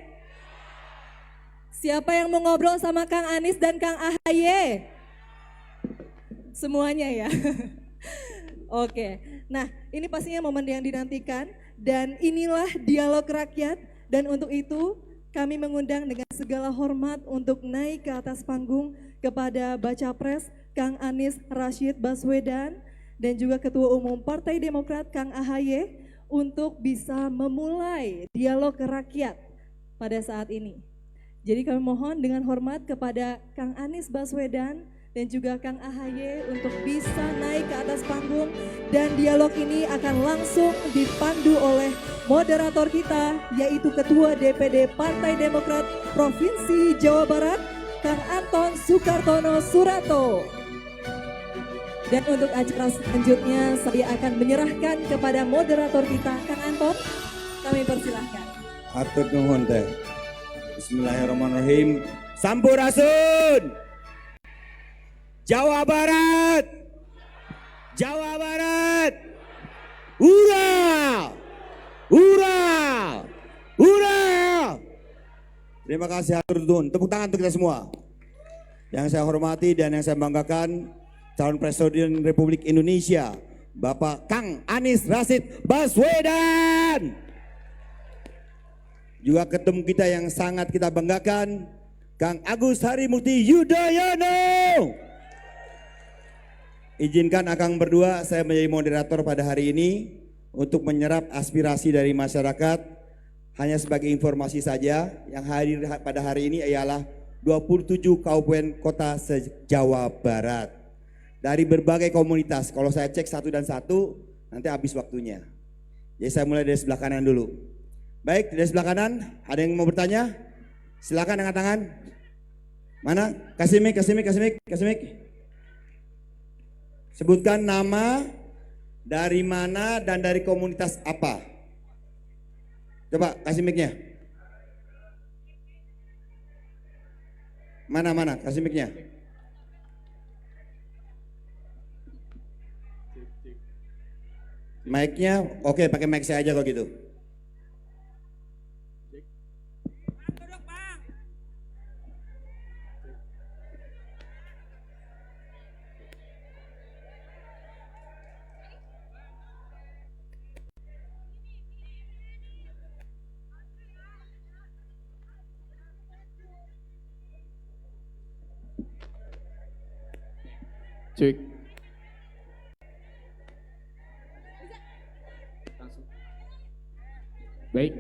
Siapa yang mau ngobrol sama Kang Anies dan Kang AHY? Semuanya ya. Oke, nah ini pastinya momen yang dinantikan dan inilah dialog rakyat dan untuk itu kami mengundang dengan segala hormat untuk naik ke atas panggung kepada Baca Pres Kang Anies Rashid Baswedan dan juga Ketua Umum Partai Demokrat Kang AHY untuk bisa memulai dialog rakyat pada saat ini. Jadi kami mohon dengan hormat kepada Kang Anies Baswedan dan juga Kang AHY untuk bisa naik ke atas panggung, dan dialog ini akan langsung dipandu oleh moderator kita, yaitu Ketua DPD Partai Demokrat Provinsi Jawa Barat, Kang Anton Sukartono Surato. Dan untuk acara selanjutnya saya akan menyerahkan kepada moderator kita, Kang Anton. Kami persilahkan. Atur nuhun teh. Bismillahirrahmanirrahim. Sampurasun. Jawa Barat. Jawa Barat. Hurra! Hurra! Hurra! Terima kasih hatur nuhun. Tepuk tangan untuk kita semua. Yang saya hormati dan yang saya banggakan, calon Presiden Republik Indonesia, Bapak Kang Anies Rashid Baswedan. Juga ketemu kita yang sangat kita banggakan, Kang Agus Harimurti Yudhoyono. Izinkan Akang berdua saya menjadi moderator pada hari ini untuk menyerap aspirasi dari masyarakat. Hanya sebagai informasi saja, yang hadir pada hari ini ialah 27 kabupaten kota se-Jawa Barat. Dari berbagai komunitas, kalau saya cek satu dan satu, nanti habis waktunya. Jadi saya mulai dari sebelah kanan dulu. Baik, dari sebelah kanan, ada yang mau bertanya? Silakan angkat tangan. Mana? Kasih mic. Sebutkan nama, dari mana, dan dari komunitas apa. Coba kasih mic-nya. Mana? Kasih mic-nya. Mic-nya, oke, pakai mic saya aja kalau gitu. Cek. Baik.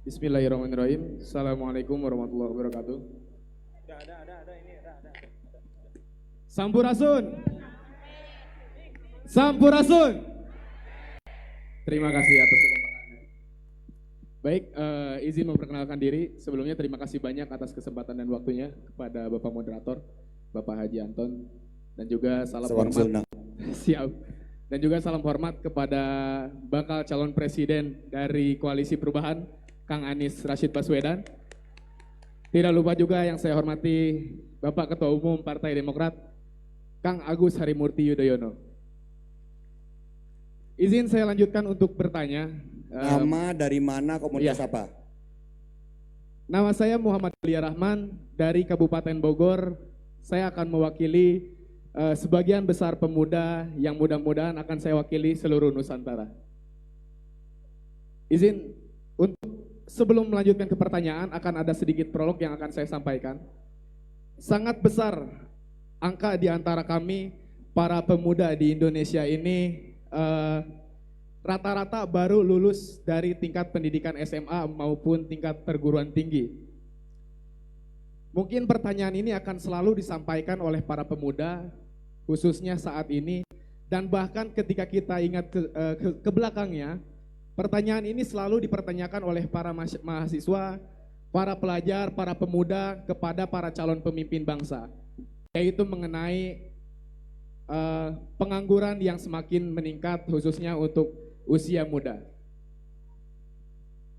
Bismillahirrahmanirrahim. Assalamualaikum warahmatullahi wabarakatuh. Sampurasun. Sampurasun. Terima kasih atas kekompakannya. Baik, izin memperkenalkan diri. Sebelumnya terima kasih banyak atas kesempatan dan waktunya kepada Bapak Moderator, Bapak Haji Anton, dan juga salam hormat. Siap. Dan juga salam hormat kepada bakal calon presiden dari Koalisi Perubahan, Kang Anies Rashid Baswedan. Tidak lupa juga yang saya hormati Bapak Ketua Umum Partai Demokrat, Kang Agus Harimurti Yudhoyono. Izin saya lanjutkan untuk bertanya. Nama, dari mana, komunitas apa? Nama saya Muhammad Alia Rahman dari Kabupaten Bogor. Saya akan mewakili sebagian besar pemuda yang mudah-mudahan akan saya wakili seluruh Nusantara. Izin untuk sebelum melanjutkan ke pertanyaan, akan ada sedikit prolog yang akan saya sampaikan. Sangat besar angka di antara kami para pemuda di Indonesia ini rata-rata baru lulus dari tingkat pendidikan SMA maupun tingkat perguruan tinggi. Mungkin pertanyaan ini akan selalu disampaikan oleh para pemuda, khususnya saat ini, dan bahkan ketika kita ingat ke belakangnya, pertanyaan ini selalu dipertanyakan oleh para mahasiswa, para pelajar, para pemuda kepada para calon pemimpin bangsa, yaitu mengenai pengangguran yang semakin meningkat khususnya untuk usia muda.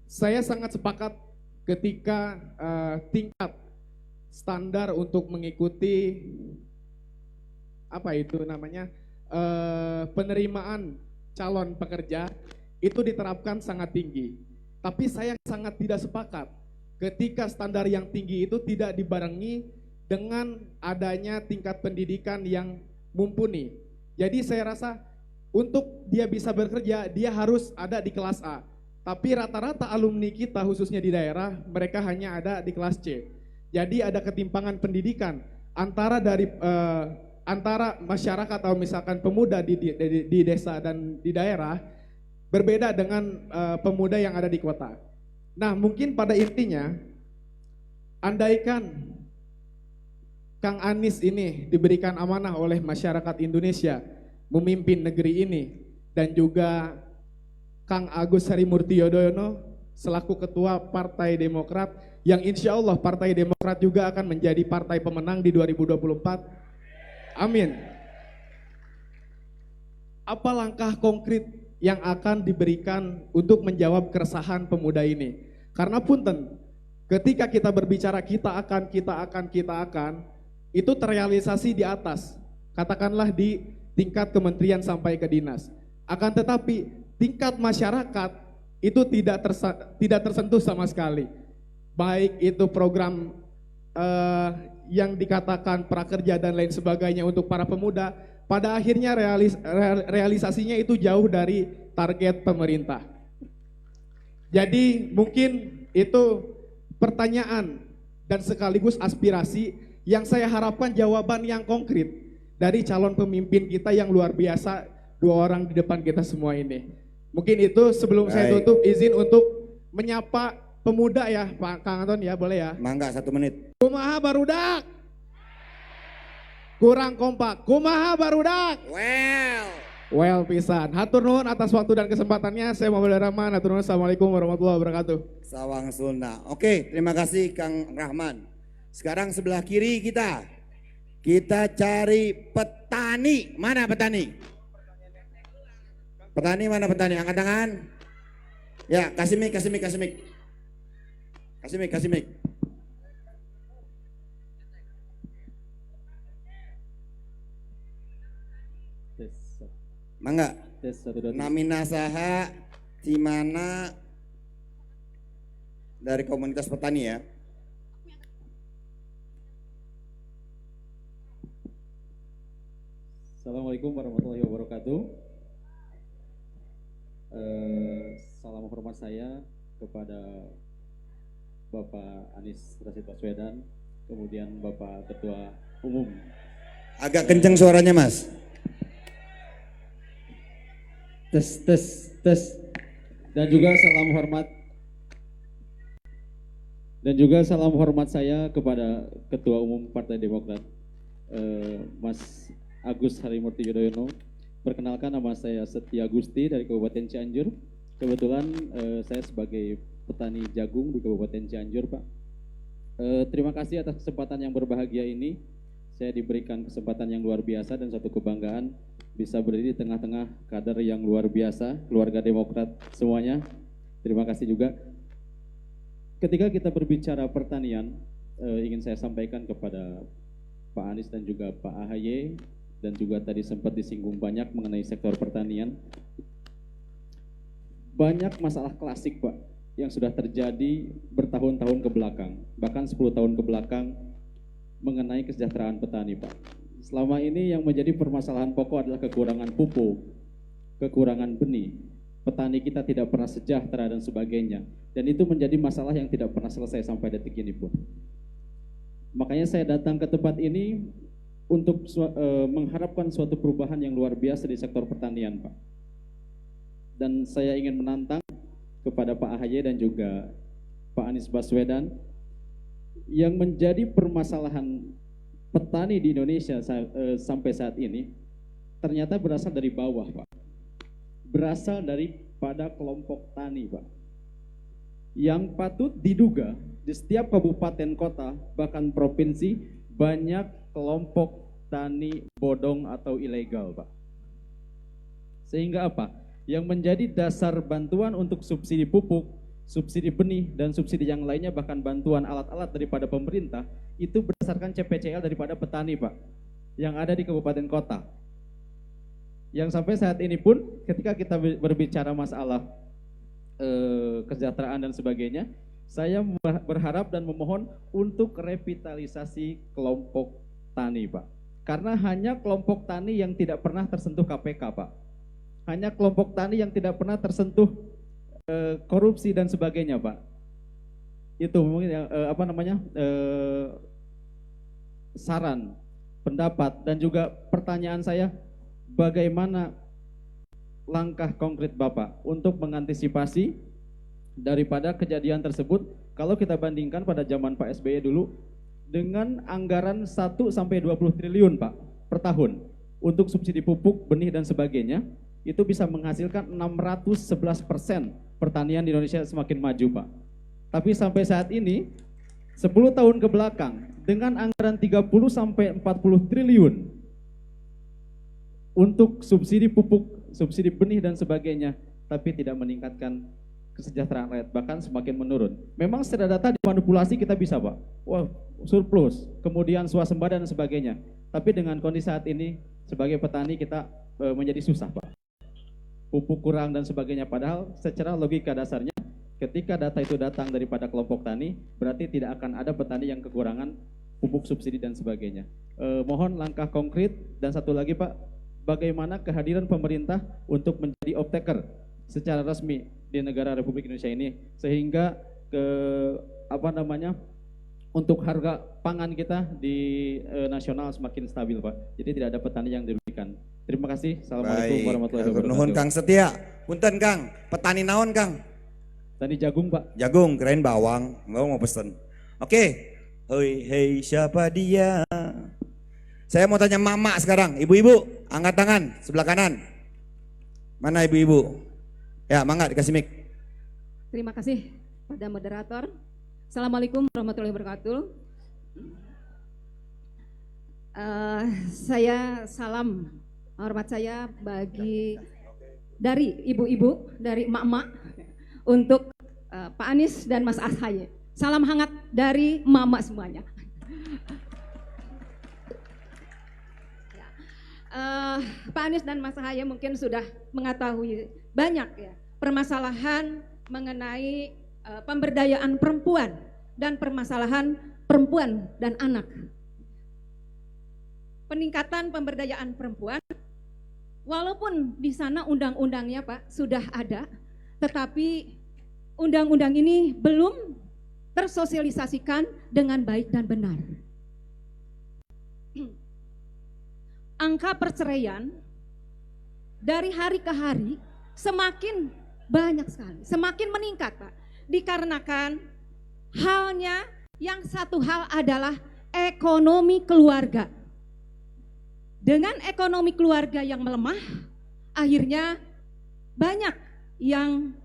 Saya sangat sepakat ketika tingkat standar untuk mengikuti penerimaan calon pekerja itu diterapkan sangat tinggi. Tapi saya sangat tidak sepakat ketika standar yang tinggi itu tidak dibarengi dengan adanya tingkat pendidikan yang mumpuni. Jadi saya rasa untuk dia bisa bekerja, dia harus ada di kelas A. Tapi rata-rata alumni kita khususnya di daerah, mereka hanya ada di kelas C. Jadi ada ketimpangan pendidikan antara masyarakat atau misalkan pemuda di desa dan di daerah berbeda dengan pemuda yang ada di kota. Nah, mungkin pada intinya, andaikan Kang Anies ini diberikan amanah oleh masyarakat Indonesia memimpin negeri ini, dan juga Kang Agus Harimurti Yudhoyono selaku ketua Partai Demokrat, yang insya Allah Partai Demokrat juga akan menjadi partai pemenang di 2024. Amin. Apa langkah konkret yang akan diberikan untuk menjawab keresahan pemuda ini? Karena punten, ketika kita berbicara kita akan, itu terrealisasi di atas, katakanlah di tingkat kementerian sampai ke dinas. Akan tetapi tingkat masyarakat itu tidak tersentuh sama sekali. Baik itu program yang dikatakan prakerja dan lain sebagainya untuk para pemuda, pada akhirnya realisasinya itu jauh dari target pemerintah. Jadi mungkin itu pertanyaan dan sekaligus aspirasi yang saya harapkan jawaban yang konkret dari calon pemimpin kita yang luar biasa, 2 orang di depan kita semua ini. Mungkin itu sebelum saya tutup, izin untuk menyapa pemuda ya Pak Kang Anton ya, boleh ya? Mangga 1 menit. Kumaha barudak? Kurang kompak. Kumaha barudak? Well pisan. Hatur nuhun atas waktu dan kesempatannya. Saya Muhammad Rahman. Hatur nuhun. Assalamualaikum warahmatullahi wabarakatuh. Sawang Sunda. Oke, terima kasih Kang Rahman. Sekarang sebelah kiri kita cari petani. Mana petani? Petani mana petani? Angkat tangan. Ya, kasih mic. Kasih mic. Mangga. Namina saha Cimana dari komunitas petani ya. Assalamualaikum warahmatullahi wabarakatuh. Salam hormat saya kepada Bapak Anies Rashid Baswedan, kemudian Bapak Ketua Umum. Agak kenceng suaranya Mas. Tes. Dan juga salam hormat saya kepada Ketua Umum Partai Demokrat, Mas Agus Harimurti Yudhoyono. Perkenalkan, nama saya Setia Gusti dari Kabupaten Cianjur. Kebetulan saya sebagai petani jagung di Kabupaten Cianjur, Pak. Terima kasih atas kesempatan yang berbahagia ini. Saya diberikan kesempatan yang luar biasa dan satu kebanggaan bisa berdiri di tengah-tengah kader yang luar biasa, keluarga Demokrat semuanya. Terima kasih juga. Ketika kita berbicara pertanian, ingin saya sampaikan kepada Pak Anies dan juga Pak AHY, dan juga tadi sempat disinggung banyak mengenai sektor pertanian. Banyak masalah klasik, Pak, yang sudah terjadi bertahun-tahun ke belakang, bahkan 10 tahun ke belakang mengenai kesejahteraan petani, Pak. Selama ini yang menjadi permasalahan pokok adalah kekurangan pupuk, kekurangan benih. Petani kita tidak pernah sejahtera dan sebagainya. Dan itu menjadi masalah yang tidak pernah selesai sampai detik ini pun. Makanya saya datang ke tempat ini untuk mengharapkan suatu perubahan yang luar biasa di sektor pertanian, Pak. Dan saya ingin menantang kepada Pak AHY dan juga Pak Anies Baswedan, yang menjadi permasalahan petani di Indonesia sampai saat ini ternyata berasal dari bawah, Pak. Berasal daripada kelompok tani, Pak. Yang patut diduga di setiap kabupaten kota bahkan provinsi banyak kelompok tani bodong atau ilegal, Pak. Sehingga apa? Yang menjadi dasar bantuan untuk subsidi pupuk, subsidi benih, dan subsidi yang lainnya, bahkan bantuan alat-alat daripada pemerintah, itu berdasarkan CPCL daripada petani, Pak, yang ada di kabupaten kota. Yang sampai saat ini pun ketika kita berbicara masalah kesejahteraan dan sebagainya, saya berharap dan memohon untuk revitalisasi kelompok tani, Pak. Karena hanya kelompok tani yang tidak pernah tersentuh KPK, Pak. Hanya kelompok tani yang tidak pernah tersentuh korupsi dan sebagainya, Pak. Itu mungkin saran, pendapat, dan juga pertanyaan saya, bagaimana langkah konkret Bapak untuk mengantisipasi daripada kejadian tersebut kalau kita bandingkan pada zaman Pak SBY dulu dengan anggaran 1-20 triliun Pak per tahun untuk subsidi pupuk, benih dan sebagainya, itu bisa menghasilkan 611% pertanian di Indonesia semakin maju Pak. Tapi sampai saat ini 10 tahun ke belakang dengan anggaran 30-40 triliun untuk subsidi pupuk, subsidi benih dan sebagainya, tapi tidak meningkatkan kesejahteraan rakyat, bahkan semakin menurun. Memang secara data dimanipulasi kita bisa Pak, wah surplus, kemudian swasembada dan sebagainya. Tapi dengan kondisi saat ini sebagai petani kita menjadi susah Pak. Pupuk kurang dan sebagainya, padahal secara logika dasarnya ketika data itu datang daripada kelompok tani, berarti tidak akan ada petani yang kekurangan pupuk subsidi dan sebagainya. Mohon langkah konkret. Dan satu lagi Pak, bagaimana kehadiran pemerintah untuk menjadi off-taker secara resmi di negara Republik Indonesia ini, sehingga untuk harga pangan kita di nasional semakin stabil Pak. Jadi tidak ada petani yang dirugikan. Terima kasih. Assalamualaikum warahmatullahi wabarakatuh. Nuhun Kang Setia. Punten Kang, petani naon Kang? Tani jagung Pak. Jagung, kirain bawang. Enggak mau pesen. Oke. Hei, hei siapa dia? Saya mau tanya mama sekarang. Ibu-ibu, angkat tangan sebelah kanan. Mana ibu-ibu? Ya, mangga dikasih mic. Terima kasih pada moderator. Assalamualaikum warahmatullahi wabarakatuh. Saya salam hormat saya dari ibu-ibu, dari emak-emak untuk Pak Anies dan Mas Ahaye. Salam hangat dari mama semuanya. Pak Anies dan Mas Ahaye mungkin sudah mengetahui banyak ya permasalahan mengenai pemberdayaan perempuan dan permasalahan perempuan dan anak. Peningkatan pemberdayaan perempuan, walaupun di sana undang-undangnya Pak sudah ada, tetapi undang-undang ini belum tersosialisasikan dengan baik dan benar. Angka perceraian dari hari ke hari semakin banyak sekali, semakin meningkat Pak. Dikarenakan halnya yang satu hal adalah ekonomi keluarga. Dengan ekonomi keluarga yang melemah, akhirnya banyak yang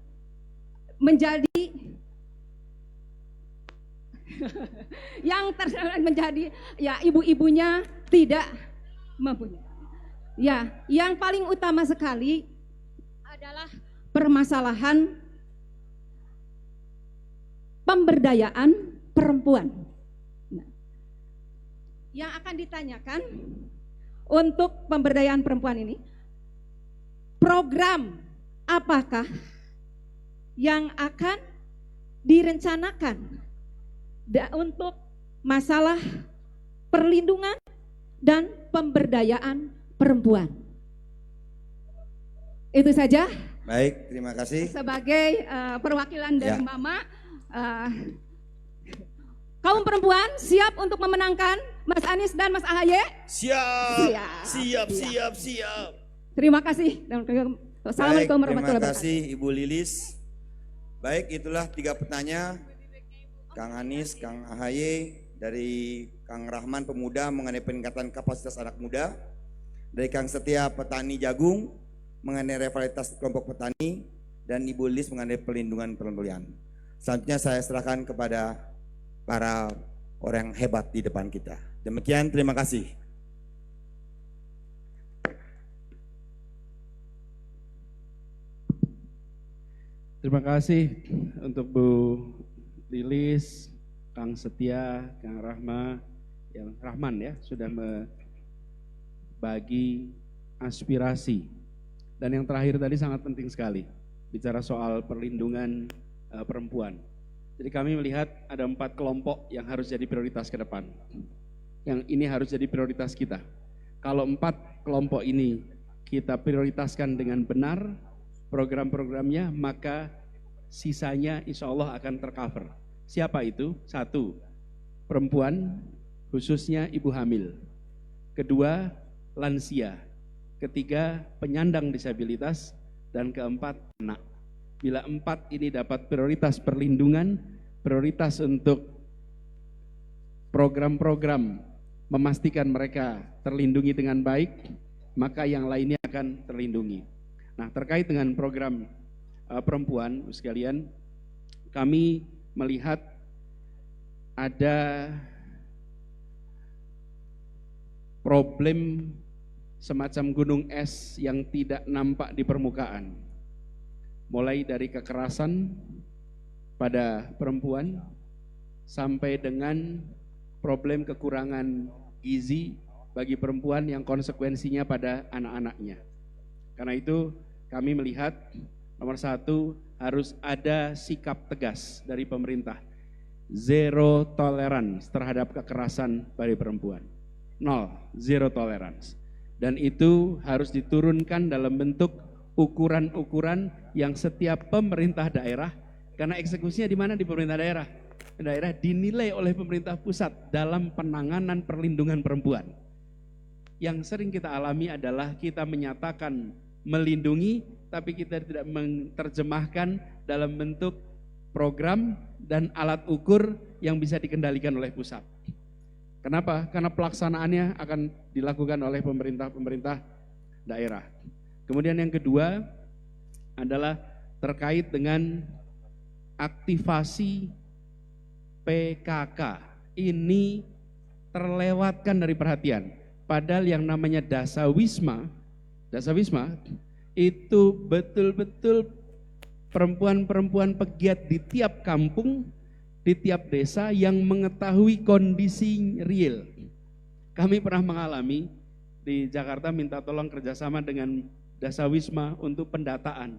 menjadi menjadi ya ibu-ibunya tidak mempunyai. Ya, yang paling utama sekali adalah permasalahan pemberdayaan perempuan. Nah, yang akan ditanyakan untuk pemberdayaan perempuan ini, program apakah yang akan direncanakan untuk masalah perlindungan dan pemberdayaan perempuan? Itu saja. Baik, terima kasih. Sebagai perwakilan dari Mama, kaum perempuan siap untuk memenangkan Mas Anies dan Mas Ahaye? Siap. Terima kasih. Assalamualaikum warahmatullahi Terima wabarakatuh. kasih Ibu Lilis. Baik, itulah 3 petanya. Kang Anies, Kang Ahaye, dari Kang Rahman Pemuda mengenai peningkatan kapasitas anak muda, dari Kang Setia petani jagung mengenai rivalitas kelompok petani, dan Ibu Lilis mengenai pelindungan perempuan. Selanjutnya saya serahkan kepada para orang hebat di depan kita. Demikian, terima kasih. Terima kasih untuk Bu Lilis, Kang Setia, Kang Rahman ya sudah membagi aspirasi. Dan yang terakhir tadi sangat penting sekali, bicara soal perlindungan perempuan. Jadi kami melihat ada 4 kelompok yang harus jadi prioritas ke depan. Yang ini harus jadi prioritas kita. Kalau 4 kelompok ini kita prioritaskan dengan benar program-programnya, maka sisanya insya Allah akan tercover. Siapa itu? 1, perempuan. khususnya ibu hamil. Kedua, lansia. Ketiga, penyandang disabilitas. Dan keempat, anak. Bila 4 ini dapat prioritas perlindungan, prioritas untuk program-program memastikan mereka terlindungi dengan baik, maka yang lainnya akan terlindungi. Nah, terkait dengan program perempuan, sekalian, kami melihat ada problem semacam gunung es yang tidak nampak di permukaan. Mulai dari kekerasan pada perempuan sampai dengan problem kekurangan gizi bagi perempuan yang konsekuensinya pada anak-anaknya. Karena itu kami melihat nomor 1 harus ada sikap tegas dari pemerintah. Zero tolerance terhadap kekerasan pada perempuan. 0, zero tolerance. Dan itu harus diturunkan dalam bentuk ukuran-ukuran yang setiap pemerintah daerah, karena eksekusinya di mana? Di pemerintah daerah. Daerah dinilai oleh pemerintah pusat dalam penanganan perlindungan perempuan. Yang sering kita alami adalah kita menyatakan melindungi, tapi kita tidak menerjemahkan dalam bentuk program dan alat ukur yang bisa dikendalikan oleh pusat. Kenapa? Karena pelaksanaannya akan dilakukan oleh pemerintah-pemerintah daerah. Kemudian yang kedua adalah terkait dengan aktivasi PKK. Ini terlewatkan dari perhatian. Padahal yang namanya dasawisma itu betul-betul perempuan-perempuan pegiat di tiap kampung, di tiap desa yang mengetahui kondisi real. Kami pernah mengalami di Jakarta minta tolong kerjasama dengan dasawisma untuk pendataan.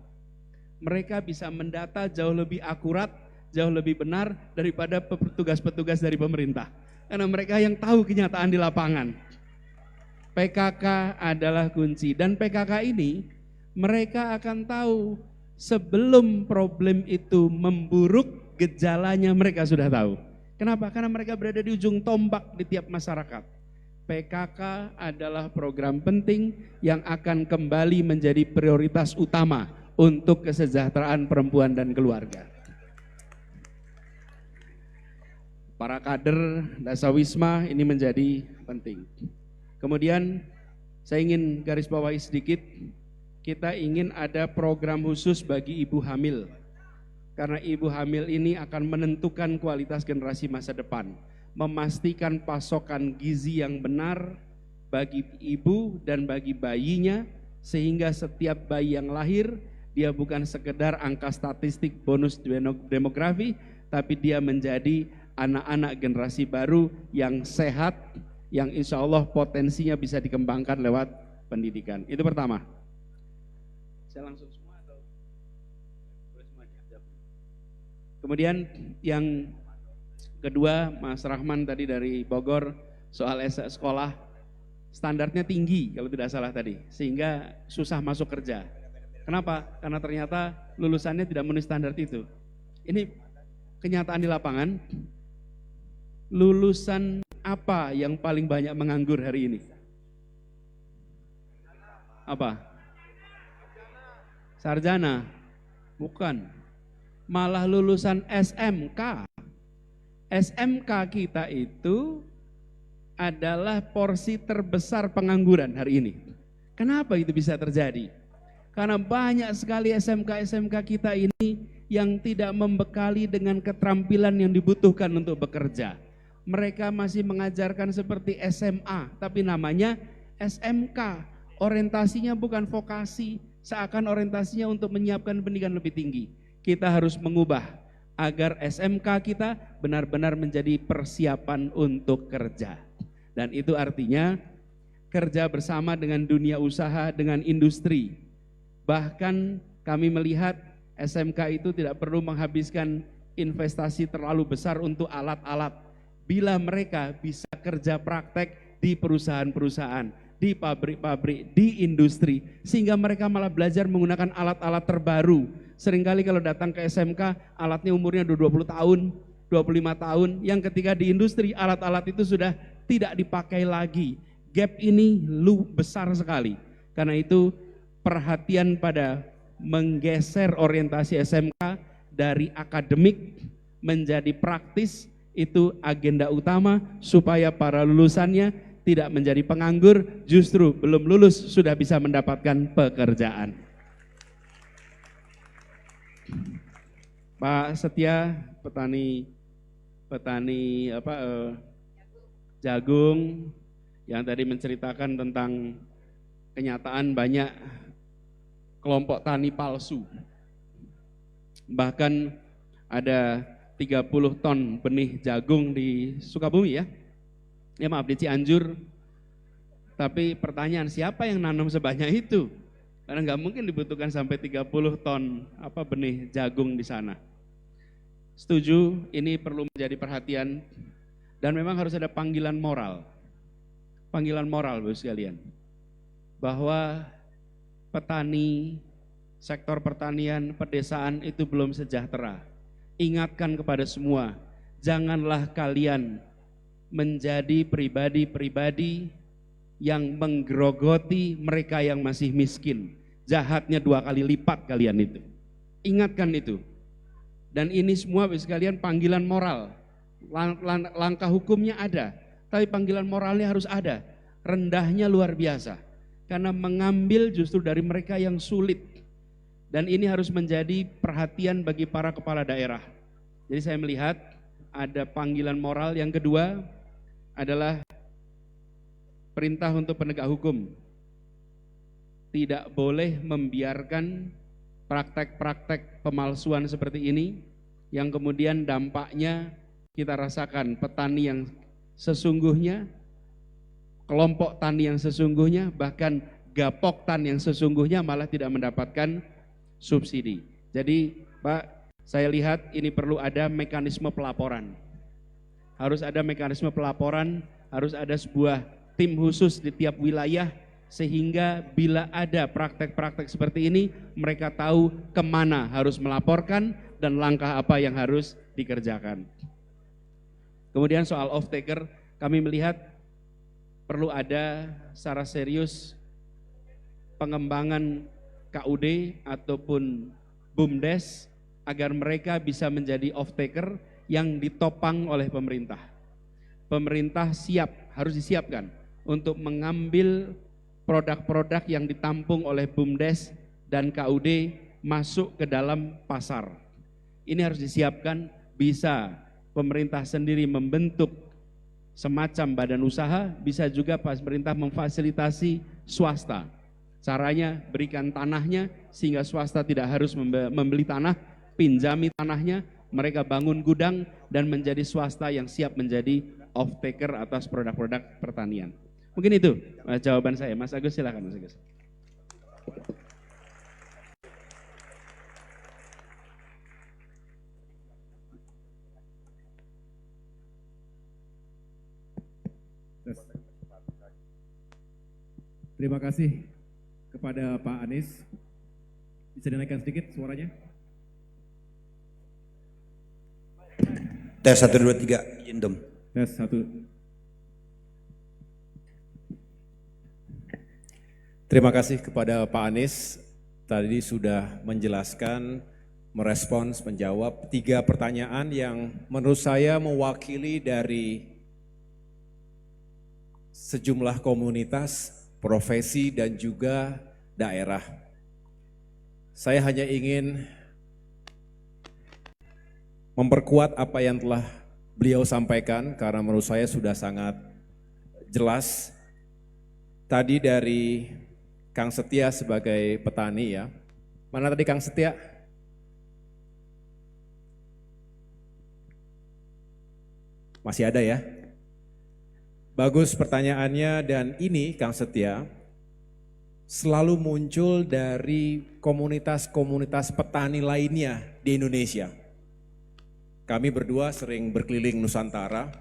Mereka bisa mendata jauh lebih akurat, jauh lebih benar daripada petugas-petugas dari pemerintah. Karena mereka yang tahu kenyataan di lapangan. PKK adalah kunci, dan PKK ini mereka akan tahu sebelum problem itu memburuk, gejalanya mereka sudah tahu. Kenapa? Karena mereka berada di ujung tombak di tiap masyarakat. PKK adalah program penting yang akan kembali menjadi prioritas utama untuk kesejahteraan perempuan dan keluarga. Para kader dasawisma ini menjadi penting. Kemudian saya ingin garis bawahi sedikit, kita ingin ada program khusus bagi ibu hamil. Karena ibu hamil ini akan menentukan kualitas generasi masa depan. Memastikan pasokan gizi yang benar bagi ibu dan bagi bayinya, sehingga setiap bayi yang lahir, dia bukan sekedar angka statistik bonus demografi, tapi dia menjadi anak-anak generasi baru yang sehat, yang insya Allah potensinya bisa dikembangkan lewat pendidikan. Itu pertama. Saya langsung semua atau semuanya? Kemudian yang kedua, Mas Rahman tadi dari Bogor, soal sekolah standarnya tinggi kalau tidak salah tadi, sehingga susah masuk kerja. Kenapa? Karena ternyata lulusannya tidak memenuhi standar itu. Ini kenyataan di lapangan. Lulusan apa yang paling banyak menganggur hari ini? Apa? Sarjana? Bukan. Malah lulusan SMK. SMK kita itu adalah porsi terbesar pengangguran hari ini. Kenapa itu bisa terjadi? Karena banyak sekali SMK-SMK kita ini yang tidak membekali dengan keterampilan yang dibutuhkan untuk bekerja. Mereka masih mengajarkan seperti SMA, tapi namanya SMK. Orientasinya bukan vokasi, seakan orientasinya untuk menyiapkan pendidikan lebih tinggi. Kita harus mengubah agar SMK kita benar-benar menjadi persiapan untuk kerja. Dan itu artinya kerja bersama dengan dunia usaha, dengan industri. Bahkan kami melihat SMK itu tidak perlu menghabiskan investasi terlalu besar untuk alat-alat. Bila mereka bisa kerja praktek di perusahaan-perusahaan, di pabrik-pabrik, di industri, sehingga mereka malah belajar menggunakan alat-alat terbaru. Seringkali kalau datang ke SMK, alatnya umurnya 20 tahun, 25 tahun, yang ketika di industri alat-alat itu sudah tidak dipakai lagi. Gap ini besar sekali. Karena itu perhatian pada menggeser orientasi SMK dari akademik menjadi praktis itu agenda utama supaya para lulusannya tidak menjadi penganggur, justru belum lulus sudah bisa mendapatkan pekerjaan. Pak Setia, petani jagung yang tadi menceritakan tentang kenyataan banyak kelompok tani palsu. Bahkan ada 30 ton benih jagung di Sukabumi ya. Ya maaf, di Cianjur. Tapi pertanyaan, siapa yang nanam sebanyak itu? Karena nggak mungkin dibutuhkan sampai 30 ton benih jagung di sana. Setuju, ini perlu menjadi perhatian dan memang harus ada panggilan moral. Panggilan moral Bapak sekalian. Bahwa petani, sektor pertanian, pedesaan itu belum sejahtera. Ingatkan kepada semua, janganlah kalian menjadi pribadi-pribadi yang menggerogoti mereka yang masih miskin. Jahatnya 2 kali lipat kalian itu. Ingatkan itu. Dan ini semua Bapak sekalian panggilan moral. Langkah hukumnya ada, tapi panggilan moralnya harus ada. Rendahnya luar biasa. Karena mengambil justru dari mereka yang sulit. Dan ini harus menjadi perhatian bagi para kepala daerah. Jadi saya melihat ada panggilan moral. Yang kedua adalah perintah untuk penegak hukum. Tidak boleh membiarkan praktek-praktek pemalsuan seperti ini yang kemudian dampaknya kita rasakan petani yang sesungguhnya, kelompok tani yang sesungguhnya, bahkan gapok tani yang sesungguhnya malah tidak mendapatkan subsidi. Jadi Pak, saya lihat ini perlu ada mekanisme pelaporan. Harus ada mekanisme pelaporan, harus ada sebuah tim khusus di tiap wilayah sehingga bila ada praktek-praktek seperti ini mereka tahu kemana harus melaporkan dan langkah apa yang harus dikerjakan. Kemudian soal off taker, kami melihat perlu ada secara serius pengembangan KUD ataupun BUMDes agar mereka bisa menjadi off taker yang ditopang oleh pemerintah. Pemerintah siap, harus disiapkan untuk mengambil produk-produk yang ditampung oleh BUMDes dan KUD masuk ke dalam pasar. Ini harus disiapkan, bisa pemerintah sendiri membentuk semacam badan usaha, bisa juga pemerintah memfasilitasi swasta. Caranya berikan tanahnya sehingga swasta tidak harus membeli tanah, pinjami tanahnya, mereka bangun gudang dan menjadi swasta yang siap menjadi off taker atas produk-produk pertanian. Mungkin itu jawaban saya. Mas Agus silakan Mas Agus. Terima kasih kepada Pak Anies. Bisa dinaikkan sedikit suaranya? Tes 1, 2, 3, izin dong. Tes 1. Terima kasih kepada Pak Anies. Tadi sudah menjelaskan, merespons, menjawab 3 pertanyaan yang menurut saya mewakili dari sejumlah komunitas, profesi dan juga daerah. Saya hanya ingin memperkuat apa yang telah beliau sampaikan karena menurut saya sudah sangat jelas. Tadi dari Kang Setia sebagai petani ya. Mana tadi Kang Setia? Masih ada ya? Bagus pertanyaannya dan ini Kang Setia selalu muncul dari komunitas-komunitas petani lainnya di Indonesia. Kami berdua sering berkeliling Nusantara,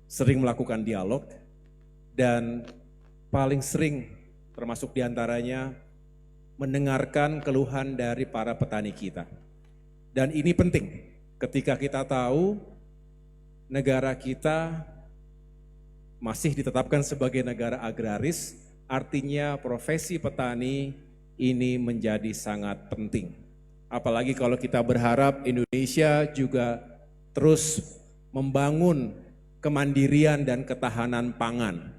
sering melakukan dialog, dan paling sering termasuk diantaranya mendengarkan keluhan dari para petani kita. Dan ini penting ketika kita tahu negara kita masih ditetapkan sebagai negara agraris, artinya profesi petani ini menjadi sangat penting. Apalagi kalau kita berharap Indonesia juga terus membangun kemandirian dan ketahanan pangan.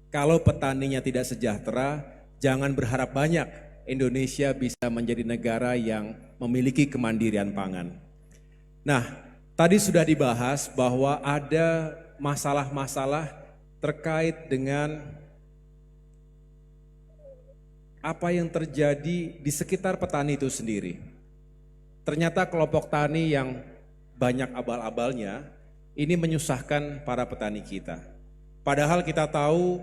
Kalau petaninya tidak sejahtera, jangan berharap banyak Indonesia bisa menjadi negara yang memiliki kemandirian pangan. Nah, tadi sudah dibahas bahwa ada masalah-masalah terkait dengan apa yang terjadi di sekitar petani itu sendiri. Ternyata kelompok tani yang banyak abal-abalnya ini menyusahkan para petani kita. Padahal kita tahu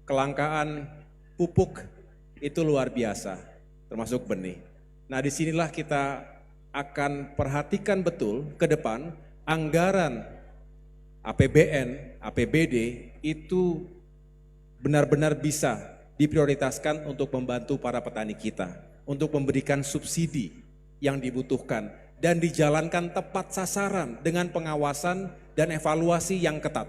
kelangkaan pupuk itu luar biasa, termasuk benih. Nah, disinilah kita akan perhatikan betul ke depan anggaran APBN, APBD itu benar-benar bisa diprioritaskan untuk membantu para petani kita, untuk memberikan subsidi yang dibutuhkan dan dijalankan tepat sasaran dengan pengawasan dan evaluasi yang ketat,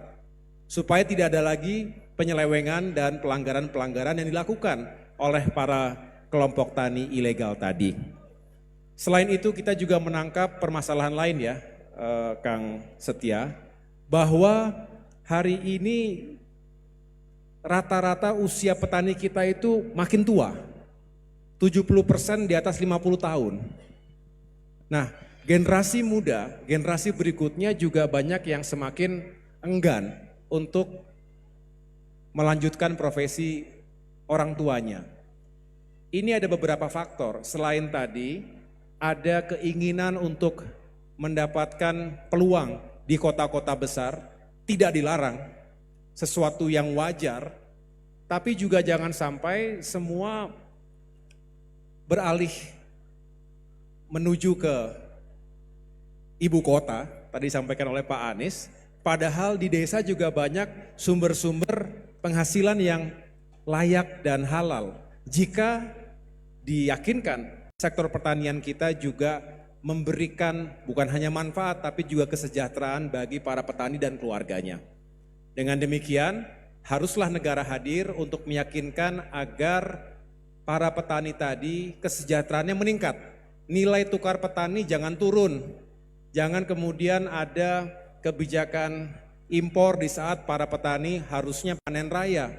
supaya tidak ada lagi penyelewengan dan pelanggaran-pelanggaran yang dilakukan oleh para kelompok tani ilegal tadi. Selain itu kita juga menangkap permasalahan lain ya, Kang Setia, bahwa hari ini rata-rata usia petani kita itu makin tua, 70% di atas 50 tahun. Nah, generasi muda, generasi berikutnya juga banyak yang semakin enggan untuk melanjutkan profesi orang tuanya. Ini ada beberapa faktor, selain tadi ada keinginan untuk mendapatkan peluang di kota-kota besar, tidak dilarang, sesuatu yang wajar, tapi juga jangan sampai semua beralih menuju ke ibu kota, tadi disampaikan oleh Pak Anies, padahal di desa juga banyak sumber-sumber penghasilan yang layak dan halal. Jika diyakinkan sektor pertanian kita juga memberikan bukan hanya manfaat tapi juga kesejahteraan bagi para petani dan keluarganya. Dengan demikian, haruslah negara hadir untuk meyakinkan agar para petani tadi kesejahteraannya meningkat. Nilai tukar petani jangan turun. Jangan kemudian ada kebijakan impor di saat para petani harusnya panen raya.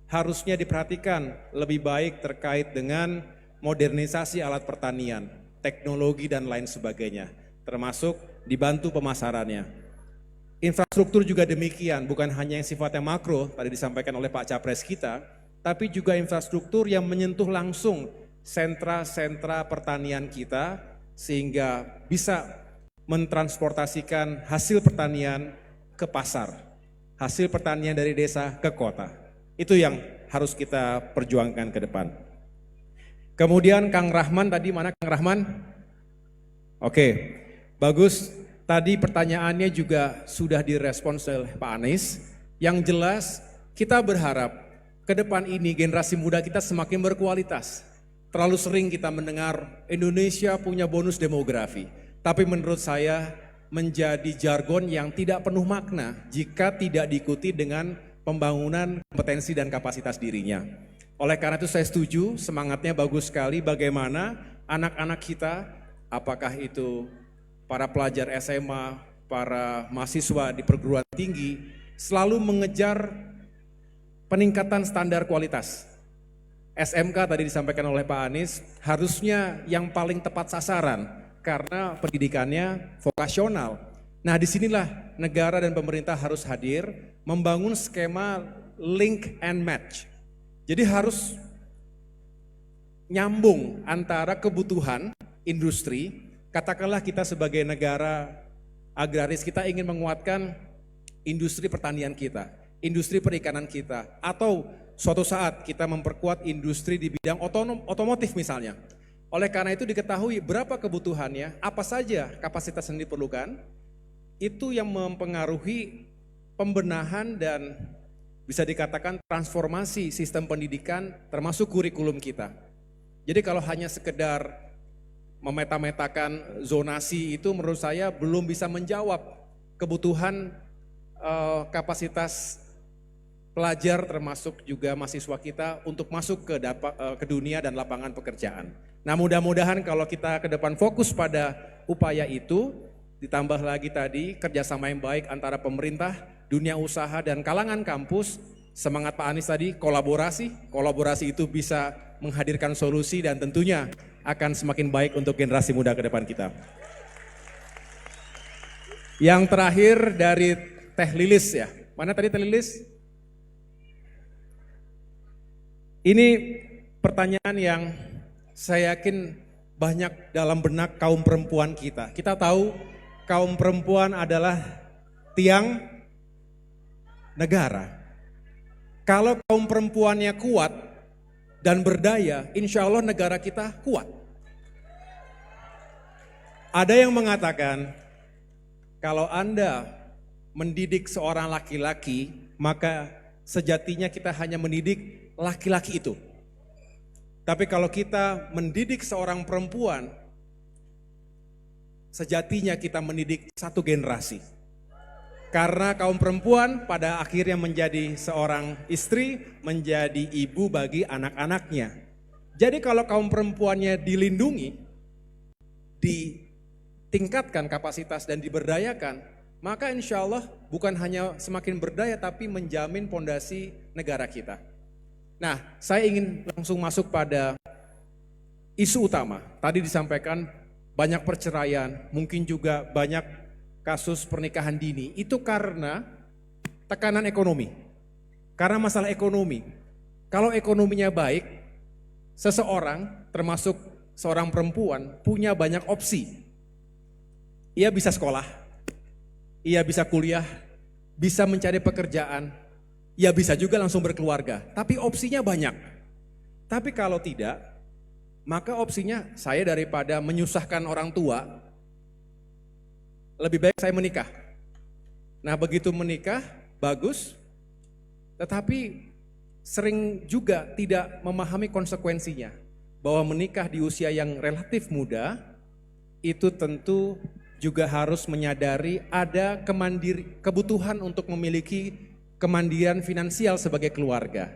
Harusnya diperhatikan lebih baik terkait dengan modernisasi alat pertanian, teknologi dan lain sebagainya, termasuk dibantu pemasarannya. Infrastruktur juga demikian, bukan hanya yang sifatnya makro, tadi disampaikan oleh Pak Capres kita, tapi juga infrastruktur yang menyentuh langsung sentra-sentra pertanian kita, sehingga bisa mentransportasikan hasil pertanian ke pasar, hasil pertanian dari desa ke kota. Itu yang harus kita perjuangkan ke depan. Kemudian Kang Rahman tadi, mana Kang Rahman? Oke, bagus. Tadi pertanyaannya juga sudah direspons oleh Pak Anies. Yang jelas kita berharap ke depan ini generasi muda kita semakin berkualitas. Terlalu sering kita mendengar Indonesia punya bonus demografi. Tapi menurut saya menjadi jargon yang tidak penuh makna jika tidak diikuti dengan pembangunan kompetensi dan kapasitas dirinya. Oleh karena itu saya setuju, semangatnya bagus sekali bagaimana anak-anak kita, apakah itu para pelajar SMA, para mahasiswa di perguruan tinggi, selalu mengejar peningkatan standar kualitas. SMK tadi disampaikan oleh Pak Anies, harusnya yang paling tepat sasaran, karena pendidikannya vokasional. Nah, disinilah negara dan pemerintah harus hadir, membangun skema link and match. Jadi harus nyambung antara kebutuhan industri, katakanlah kita sebagai negara agraris, kita ingin menguatkan industri pertanian kita, industri perikanan kita, atau suatu saat kita memperkuat industri di bidang otomotif misalnya. Oleh karena itu diketahui berapa kebutuhannya, apa saja kapasitas yang diperlukan, itu yang mempengaruhi pembenahan dan bisa dikatakan transformasi sistem pendidikan termasuk kurikulum kita. Jadi kalau hanya sekedar memeta-metakan zonasi itu menurut saya belum bisa menjawab kebutuhan kapasitas pelajar termasuk juga mahasiswa kita untuk masuk ke dunia dan lapangan pekerjaan. Nah, mudah-mudahan kalau kita ke depan fokus pada upaya itu, ditambah lagi tadi kerjasama yang baik antara pemerintah, dunia usaha dan kalangan kampus, semangat Pak Anies tadi kolaborasi itu bisa menghadirkan solusi dan tentunya akan semakin baik untuk generasi muda ke depan kita. Yang terakhir dari Teh Lilis ya, mana tadi Teh Lilis? Ini pertanyaan yang saya yakin banyak dalam benak kaum perempuan kita. Kita tahu kaum perempuan adalah tiang negara. Kalau kaum perempuannya kuat dan berdaya, insya Allah negara kita kuat. Ada yang mengatakan, kalau Anda mendidik seorang laki-laki, maka sejatinya kita hanya mendidik laki-laki itu. Tapi kalau kita mendidik seorang perempuan, sejatinya kita mendidik satu generasi. Karena kaum perempuan pada akhirnya menjadi seorang istri, menjadi ibu bagi anak-anaknya. Jadi kalau kaum perempuannya dilindungi, ditingkatkan kapasitas dan diberdayakan, maka insya Allah bukan hanya semakin berdaya tapi menjamin pondasi negara kita. Nah, saya ingin langsung masuk pada isu utama. Tadi disampaikan banyak perceraian, mungkin juga banyak kasus pernikahan dini. Itu karena tekanan ekonomi. Karena masalah ekonomi. Kalau ekonominya baik, seseorang termasuk seorang perempuan punya banyak opsi. Ia bisa sekolah, ia bisa kuliah, bisa mencari pekerjaan, ia bisa juga langsung berkeluarga, tapi opsinya banyak. Tapi kalau tidak, maka opsinya saya daripada menyusahkan orang tua, lebih baik saya menikah. Nah, begitu menikah, bagus, tetapi sering juga tidak memahami konsekuensinya. Bahwa menikah di usia yang relatif muda, itu tentu juga harus menyadari ada kebutuhan untuk memiliki kemandirian finansial sebagai keluarga.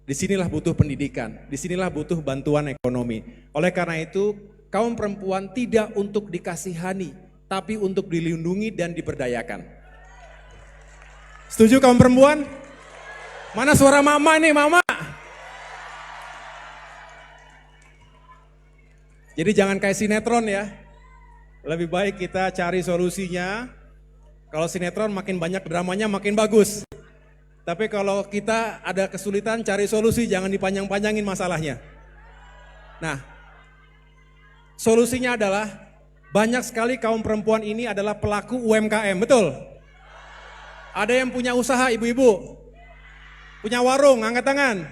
Disinilah butuh pendidikan, disinilah butuh bantuan ekonomi. Oleh karena itu, kaum perempuan tidak untuk dikasihani, tapi untuk dilindungi dan diberdayakan. Setuju kaum perempuan? Mana suara mama nih, mama? Jadi jangan kayak sinetron ya. Lebih baik kita cari solusinya. Kalau sinetron makin banyak dramanya makin bagus. Tapi kalau kita ada kesulitan cari solusi, jangan dipanjang-panjangin masalahnya. Nah, solusinya adalah banyak sekali kaum perempuan ini adalah pelaku UMKM, betul? Ada yang punya usaha ibu-ibu? Punya warung, angkat tangan.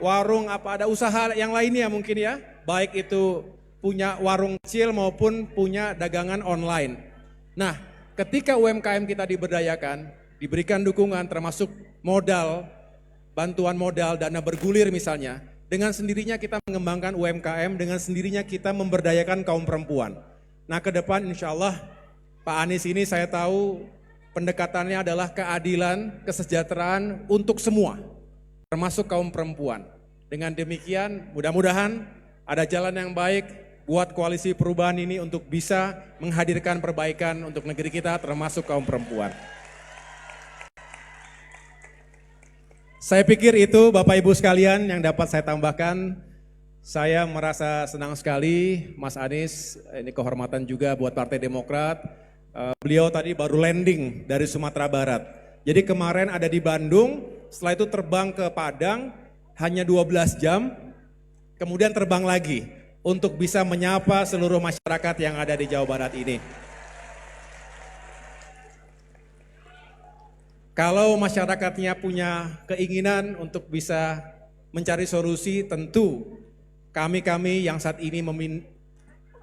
Warung apa ada usaha yang lainnya mungkin ya? Baik itu punya warung kecil maupun punya dagangan online. Nah, ketika UMKM kita diberdayakan, diberikan dukungan termasuk modal, bantuan modal, dana bergulir misalnya, dengan sendirinya kita mengembangkan UMKM, dengan sendirinya kita memberdayakan kaum perempuan. Nah, ke depan insya Allah Pak Anies ini saya tahu pendekatannya adalah keadilan, kesejahteraan untuk semua, termasuk kaum perempuan. Dengan demikian mudah-mudahan ada jalan yang baik buat koalisi perubahan ini untuk bisa menghadirkan perbaikan untuk negeri kita termasuk kaum perempuan. Saya pikir itu Bapak Ibu sekalian yang dapat saya tambahkan. Saya merasa senang sekali Mas Anies, ini kehormatan juga buat Partai Demokrat. Beliau tadi baru landing dari Sumatera Barat. Jadi kemarin ada di Bandung, setelah itu terbang ke Padang hanya 12 jam, kemudian terbang lagi untuk bisa menyapa seluruh masyarakat yang ada di Jawa Barat ini. Kalau masyarakatnya punya keinginan untuk bisa mencari solusi, tentu kami-kami yang saat ini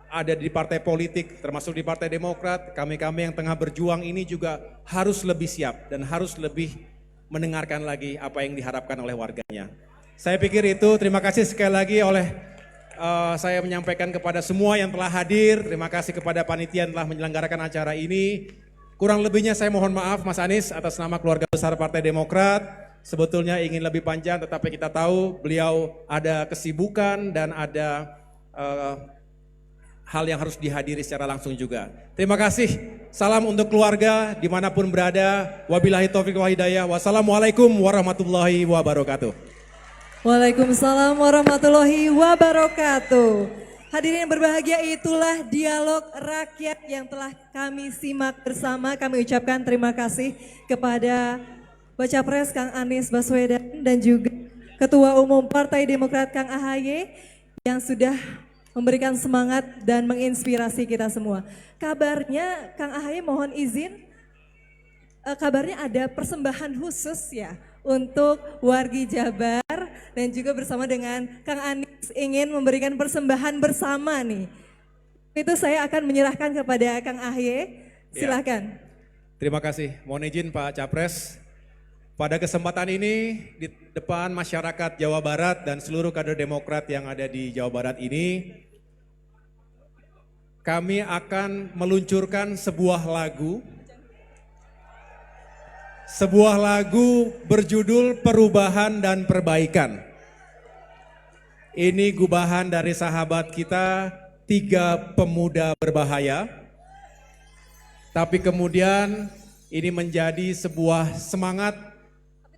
ada di partai politik, termasuk di Partai Demokrat, kami-kami yang tengah berjuang ini juga harus lebih siap dan harus lebih mendengarkan lagi apa yang diharapkan oleh warganya. Saya pikir itu, terima kasih sekali lagi saya menyampaikan kepada semua yang telah hadir, terima kasih kepada panitia yang telah menyelenggarakan acara ini. Kurang lebihnya saya mohon maaf Mas Anies atas nama keluarga besar Partai Demokrat. Sebetulnya ingin lebih panjang tetapi kita tahu beliau ada kesibukan dan ada hal yang harus dihadiri secara langsung juga. Terima kasih. Salam untuk keluarga dimanapun berada. Wabillahi taufiq wa hidayah. Wassalamualaikum warahmatullahi wabarakatuh. Waalaikumsalam warahmatullahi wabarakatuh. Hadirin yang berbahagia, itulah dialog rakyat yang telah kami simak bersama. Kami ucapkan terima kasih kepada Baca Pres Kang Anies Baswedan dan juga Ketua Umum Partai Demokrat Kang AHY yang sudah memberikan semangat dan menginspirasi kita semua. Kabarnya Kang AHY mohon izin, kabarnya ada persembahan khusus ya untuk wargi Jabar dan juga bersama dengan Kang Anies ingin memberikan persembahan bersama nih. Itu saya akan menyerahkan kepada Kang AHY, silakan. Ya. Terima kasih, mohon izin Pak Capres. Pada kesempatan ini di depan masyarakat Jawa Barat dan seluruh kader Demokrat yang ada di Jawa Barat ini, kami akan meluncurkan sebuah lagu berjudul Perubahan dan Perbaikan. Ini gubahan dari sahabat kita, 3 pemuda berbahaya. Tapi kemudian ini menjadi sebuah semangat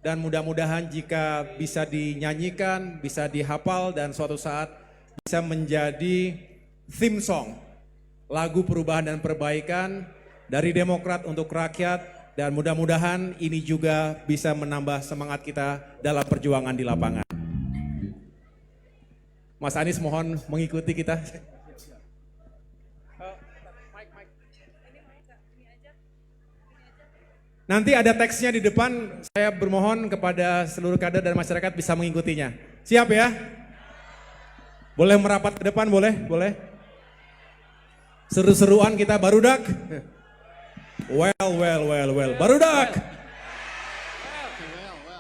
dan mudah-mudahan jika bisa dinyanyikan, bisa dihafal dan suatu saat bisa menjadi theme song. Lagu Perubahan dan Perbaikan dari Demokrat untuk rakyat. Dan mudah-mudahan ini juga bisa menambah semangat kita dalam perjuangan di lapangan. Mas Anies mohon mengikuti kita. Nanti ada teksnya di depan, saya bermohon kepada seluruh kader dan masyarakat bisa mengikutinya. Siap ya? Boleh merapat ke depan, boleh? Boleh? Seru-seruan kita barudak. Well. Barudak.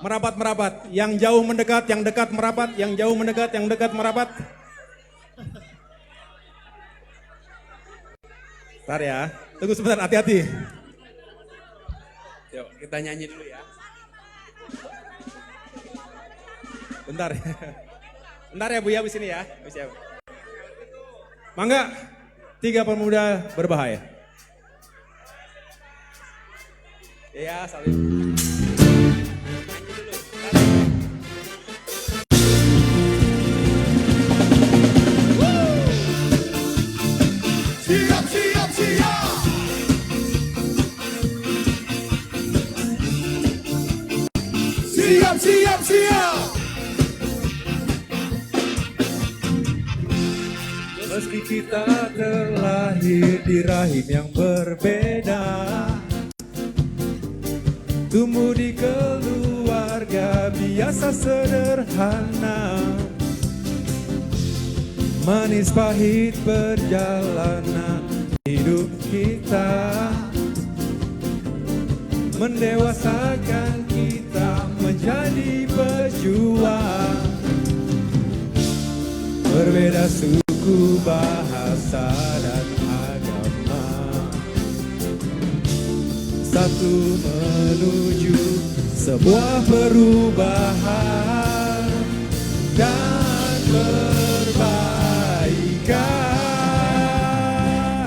Merapat. Yang jauh mendekat, yang dekat merapat. Yang jauh mendekat, yang dekat merapat. Bentar ya. Tunggu sebentar, hati-hati. Yuk, kita nyanyi dulu ya. Bentar. Bentar ya Bu ya, di sini ya. Mangga, 3 pemuda berbahaya. Ya, saling. Siap. Meski kita terlahir di rahim yang berbeda, tumbuh di keluarga biasa sederhana, manis pahit perjalanan hidup kita, mendewasakan kita menjadi pejuang. Berbeda suku, bahasa, dan agama, satu menuju sebuah perubahan dan perbaikan.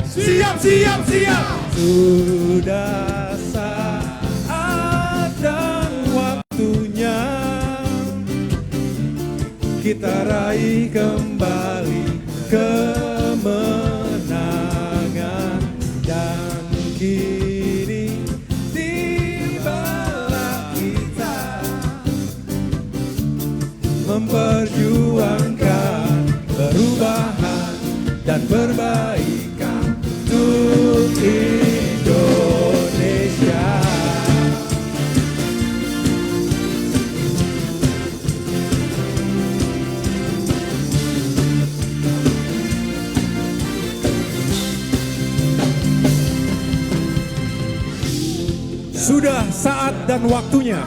Siap. Sudah saat dan waktunya kita raih kembali kemenangan, dan kini tibalah kita memperjuangkan perubahan dan perbaikan untuk Indonesia. Sudah saat dan waktunya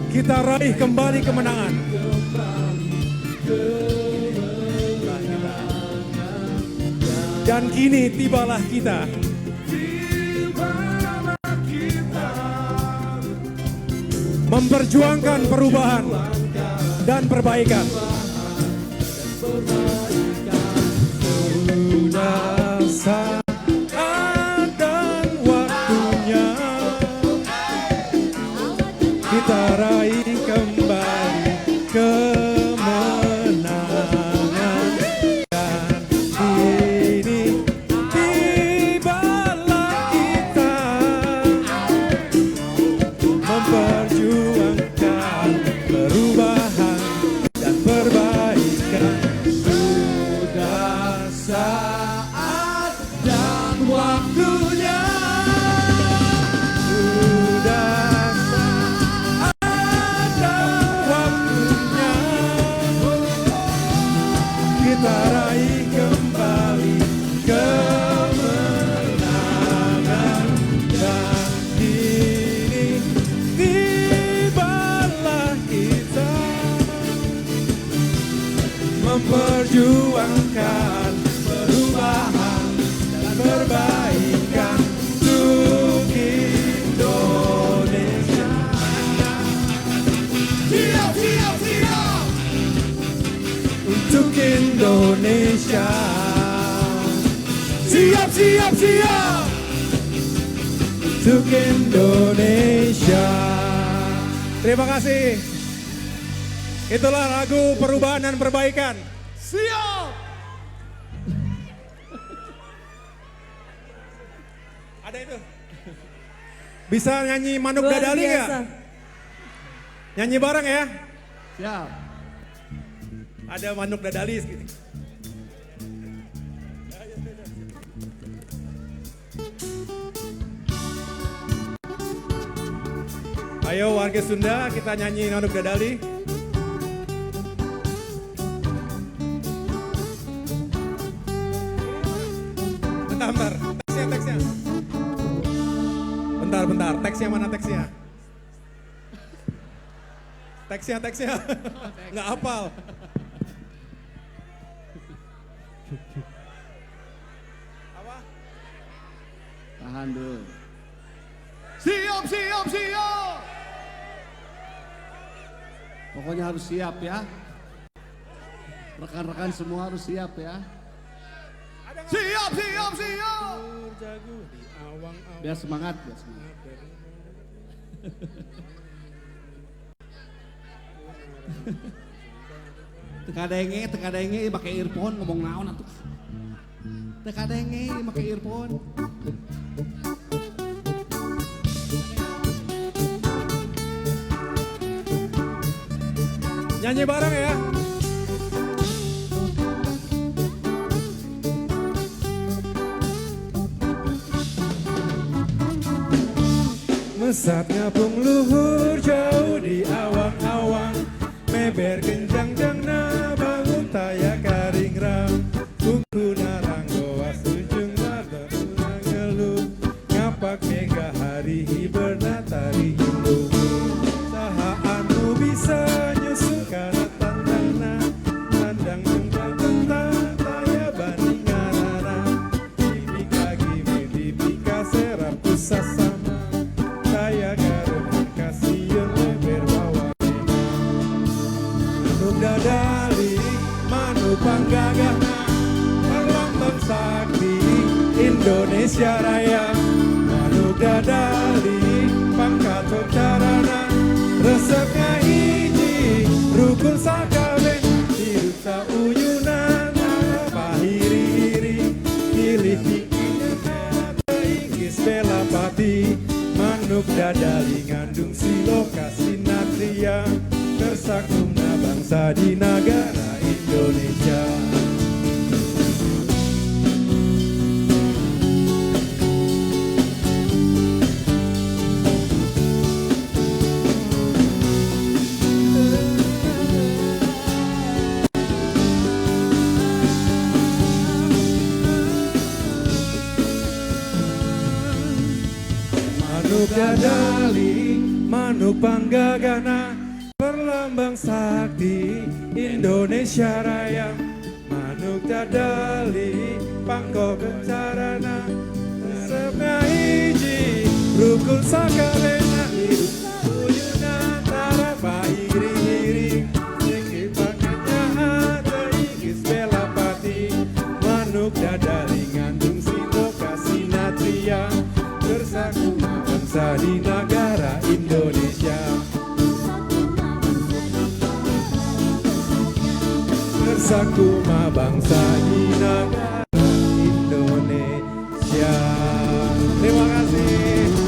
kita raih kembali kemenangan. Dan Dan kini tibalah kita. Memperjuangkan perubahan dan perbaikan. Sudah saat dan waktunya kita raih kembali kemenangan. Dan kini tibalah kita memperjuangkan perubahan dan perbaikan. Sudah saat dan waktunya. Sudah saat dan waktunya kita raih kembali kemenangan. Dan kini tibalah kita memperjuangkan perubahan dan perbaikan untuk Indonesia. Siap, siap, siap untuk Indonesia. Siap, siap, siap untuk Indonesia. Terima kasih. Itulah lagu perubahan dan perbaikan. Siap. Ada itu. Bisa nyanyi Manuk Luar Dadali nggak? biasa. Nyanyi bareng ya. Siap. Ada Manuk Dadali. Ayo warga Sunda, kita nyanyi Manuk Dadali. Bentar, teksnya. Bentar, teksnya mana teksnya? Teksnya, nggak hafal. Apa? Tahan dulu. Siap, siap, siap. Pokoknya harus siap ya. Rekan-rekan semua harus siap ya. Siap, siap, siap. Biar semangat, biar semangat. Teka denge pakai earphone ngomong naon atuh. Teka denge pakai earphone. Nyanyi bareng ya. Mesat ngapung luhur jauh di awang-awang, meber genjang jangna bangun taya karing ram, bungkuna ranggoa sujung mata unang ngeluh, ngapak mega hari hibernatari hindu. Saha anu bisa nyusul kana tandangna, tandang jengkal tentang taya bandinganana, dibika gimi dibika serap kusasa. Saya garuman kasihan leber bawa Manuk Dadali, Manuk Panggagana, Perlambang Sakti Indonesia Raya. Manuk Dadali, pangkat carana, resepnya hiji, rukun sakabe, hidup sauyunan, pahiri-hiri, pilih tingginya kata Inggris bela pati. Manuk Dadali ngandung siloka sinatria, kersakumna bangsa di negara Indonesia. Manuk Dadali, Manuk Panggagana, Perlambang Sakti Indonesia Raya. Manuk Dadali, Pangkok bencarana resepna hiji rukun sakalena hidup uyuna tara pairing-iring sing paketnya hata ikis belapati manuk dadari ngandung sindokasi natria bersakuma bangsa di negara Indonesia bersakuma bangsa di negara Indonesia. Terima kasih.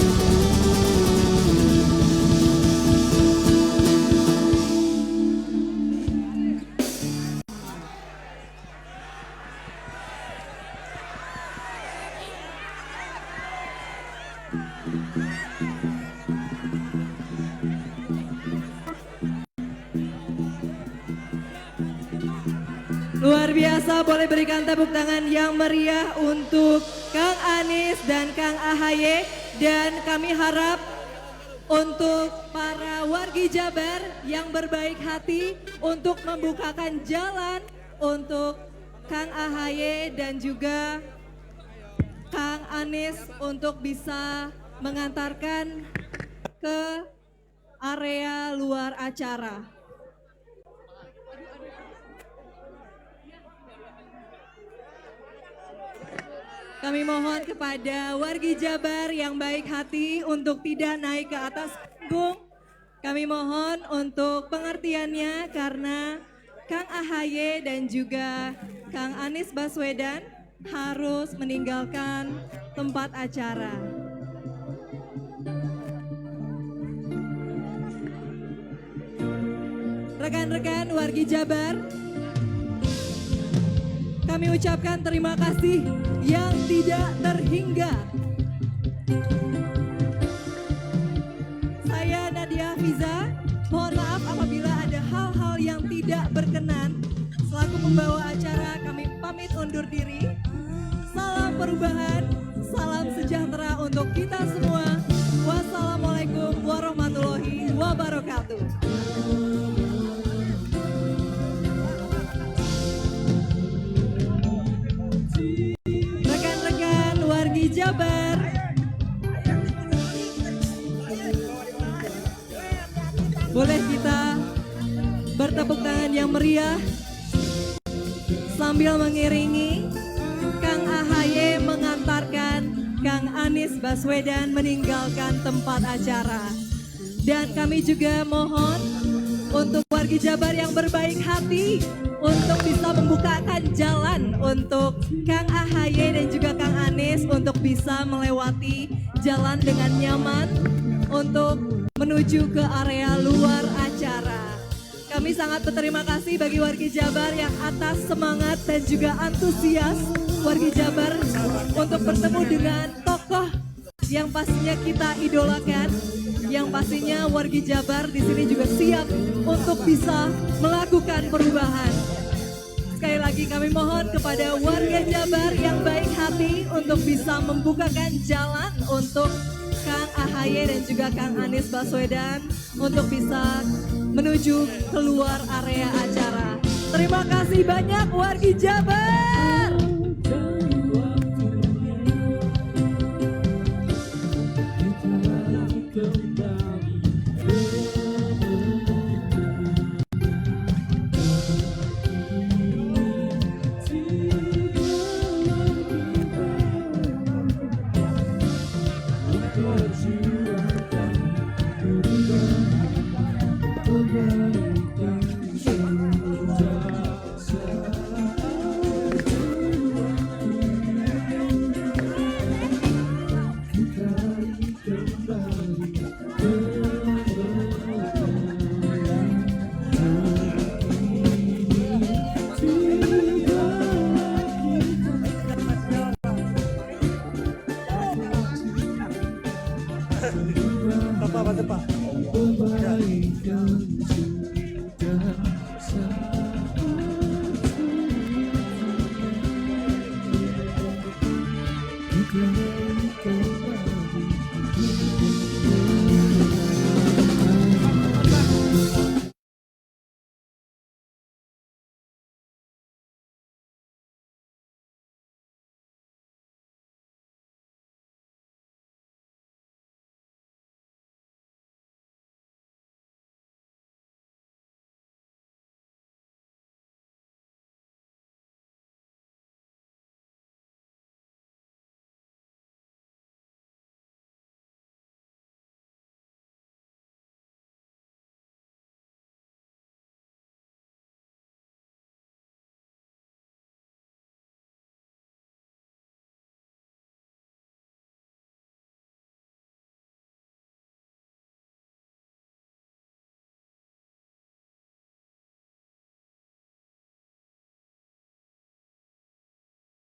Luar biasa, boleh berikan tepuk tangan yang meriah untuk Kang Anies dan Kang AHY. Dan kami harap untuk para wargi Jabar yang berbaik hati untuk membukakan jalan untuk Kang AHY dan juga Kang Anies untuk bisa mengantarkan ke area luar acara. Kami mohon kepada wargi Jabar yang baik hati untuk tidak naik ke atas panggung. Kami mohon untuk pengertiannya karena Kang AHY dan juga Kang Anies Baswedan harus meninggalkan tempat acara. Rekan-rekan wargi Jabar, kami ucapkan terima kasih yang tidak terhingga. Saya Nadia Fiza, mohon maaf apabila ada hal-hal yang tidak berkenan. Selaku pembawa acara kami pamit undur diri. Salam perubahan, salam sejahtera untuk kita semua. Wassalamualaikum warahmatullahi wabarakatuh. Jabar, boleh kita bertepuk tangan yang meriah sambil mengiringi Kang AHY mengantarkan Kang Anies Baswedan meninggalkan tempat acara. Dan kami juga mohon untuk wargi Jabar yang berbaik hati untuk bisa membukakan jalan untuk Kang AHY dan juga Kang Anies untuk bisa melewati jalan dengan nyaman untuk menuju ke area luar acara. Kami sangat berterima kasih bagi wargi Jabar yang atas semangat dan juga antusias wargi Jabar untuk bertemu dengan tokoh yang pastinya kita idolakan, yang pastinya wargi Jabar di sini juga siap untuk bisa melakukan perubahan. Sekali lagi kami mohon kepada warga Jabar yang baik hati untuk bisa membukakan jalan untuk Kang AHY dan juga Kang Anies Baswedan untuk bisa menuju keluar area acara. Terima kasih banyak wargi Jabar.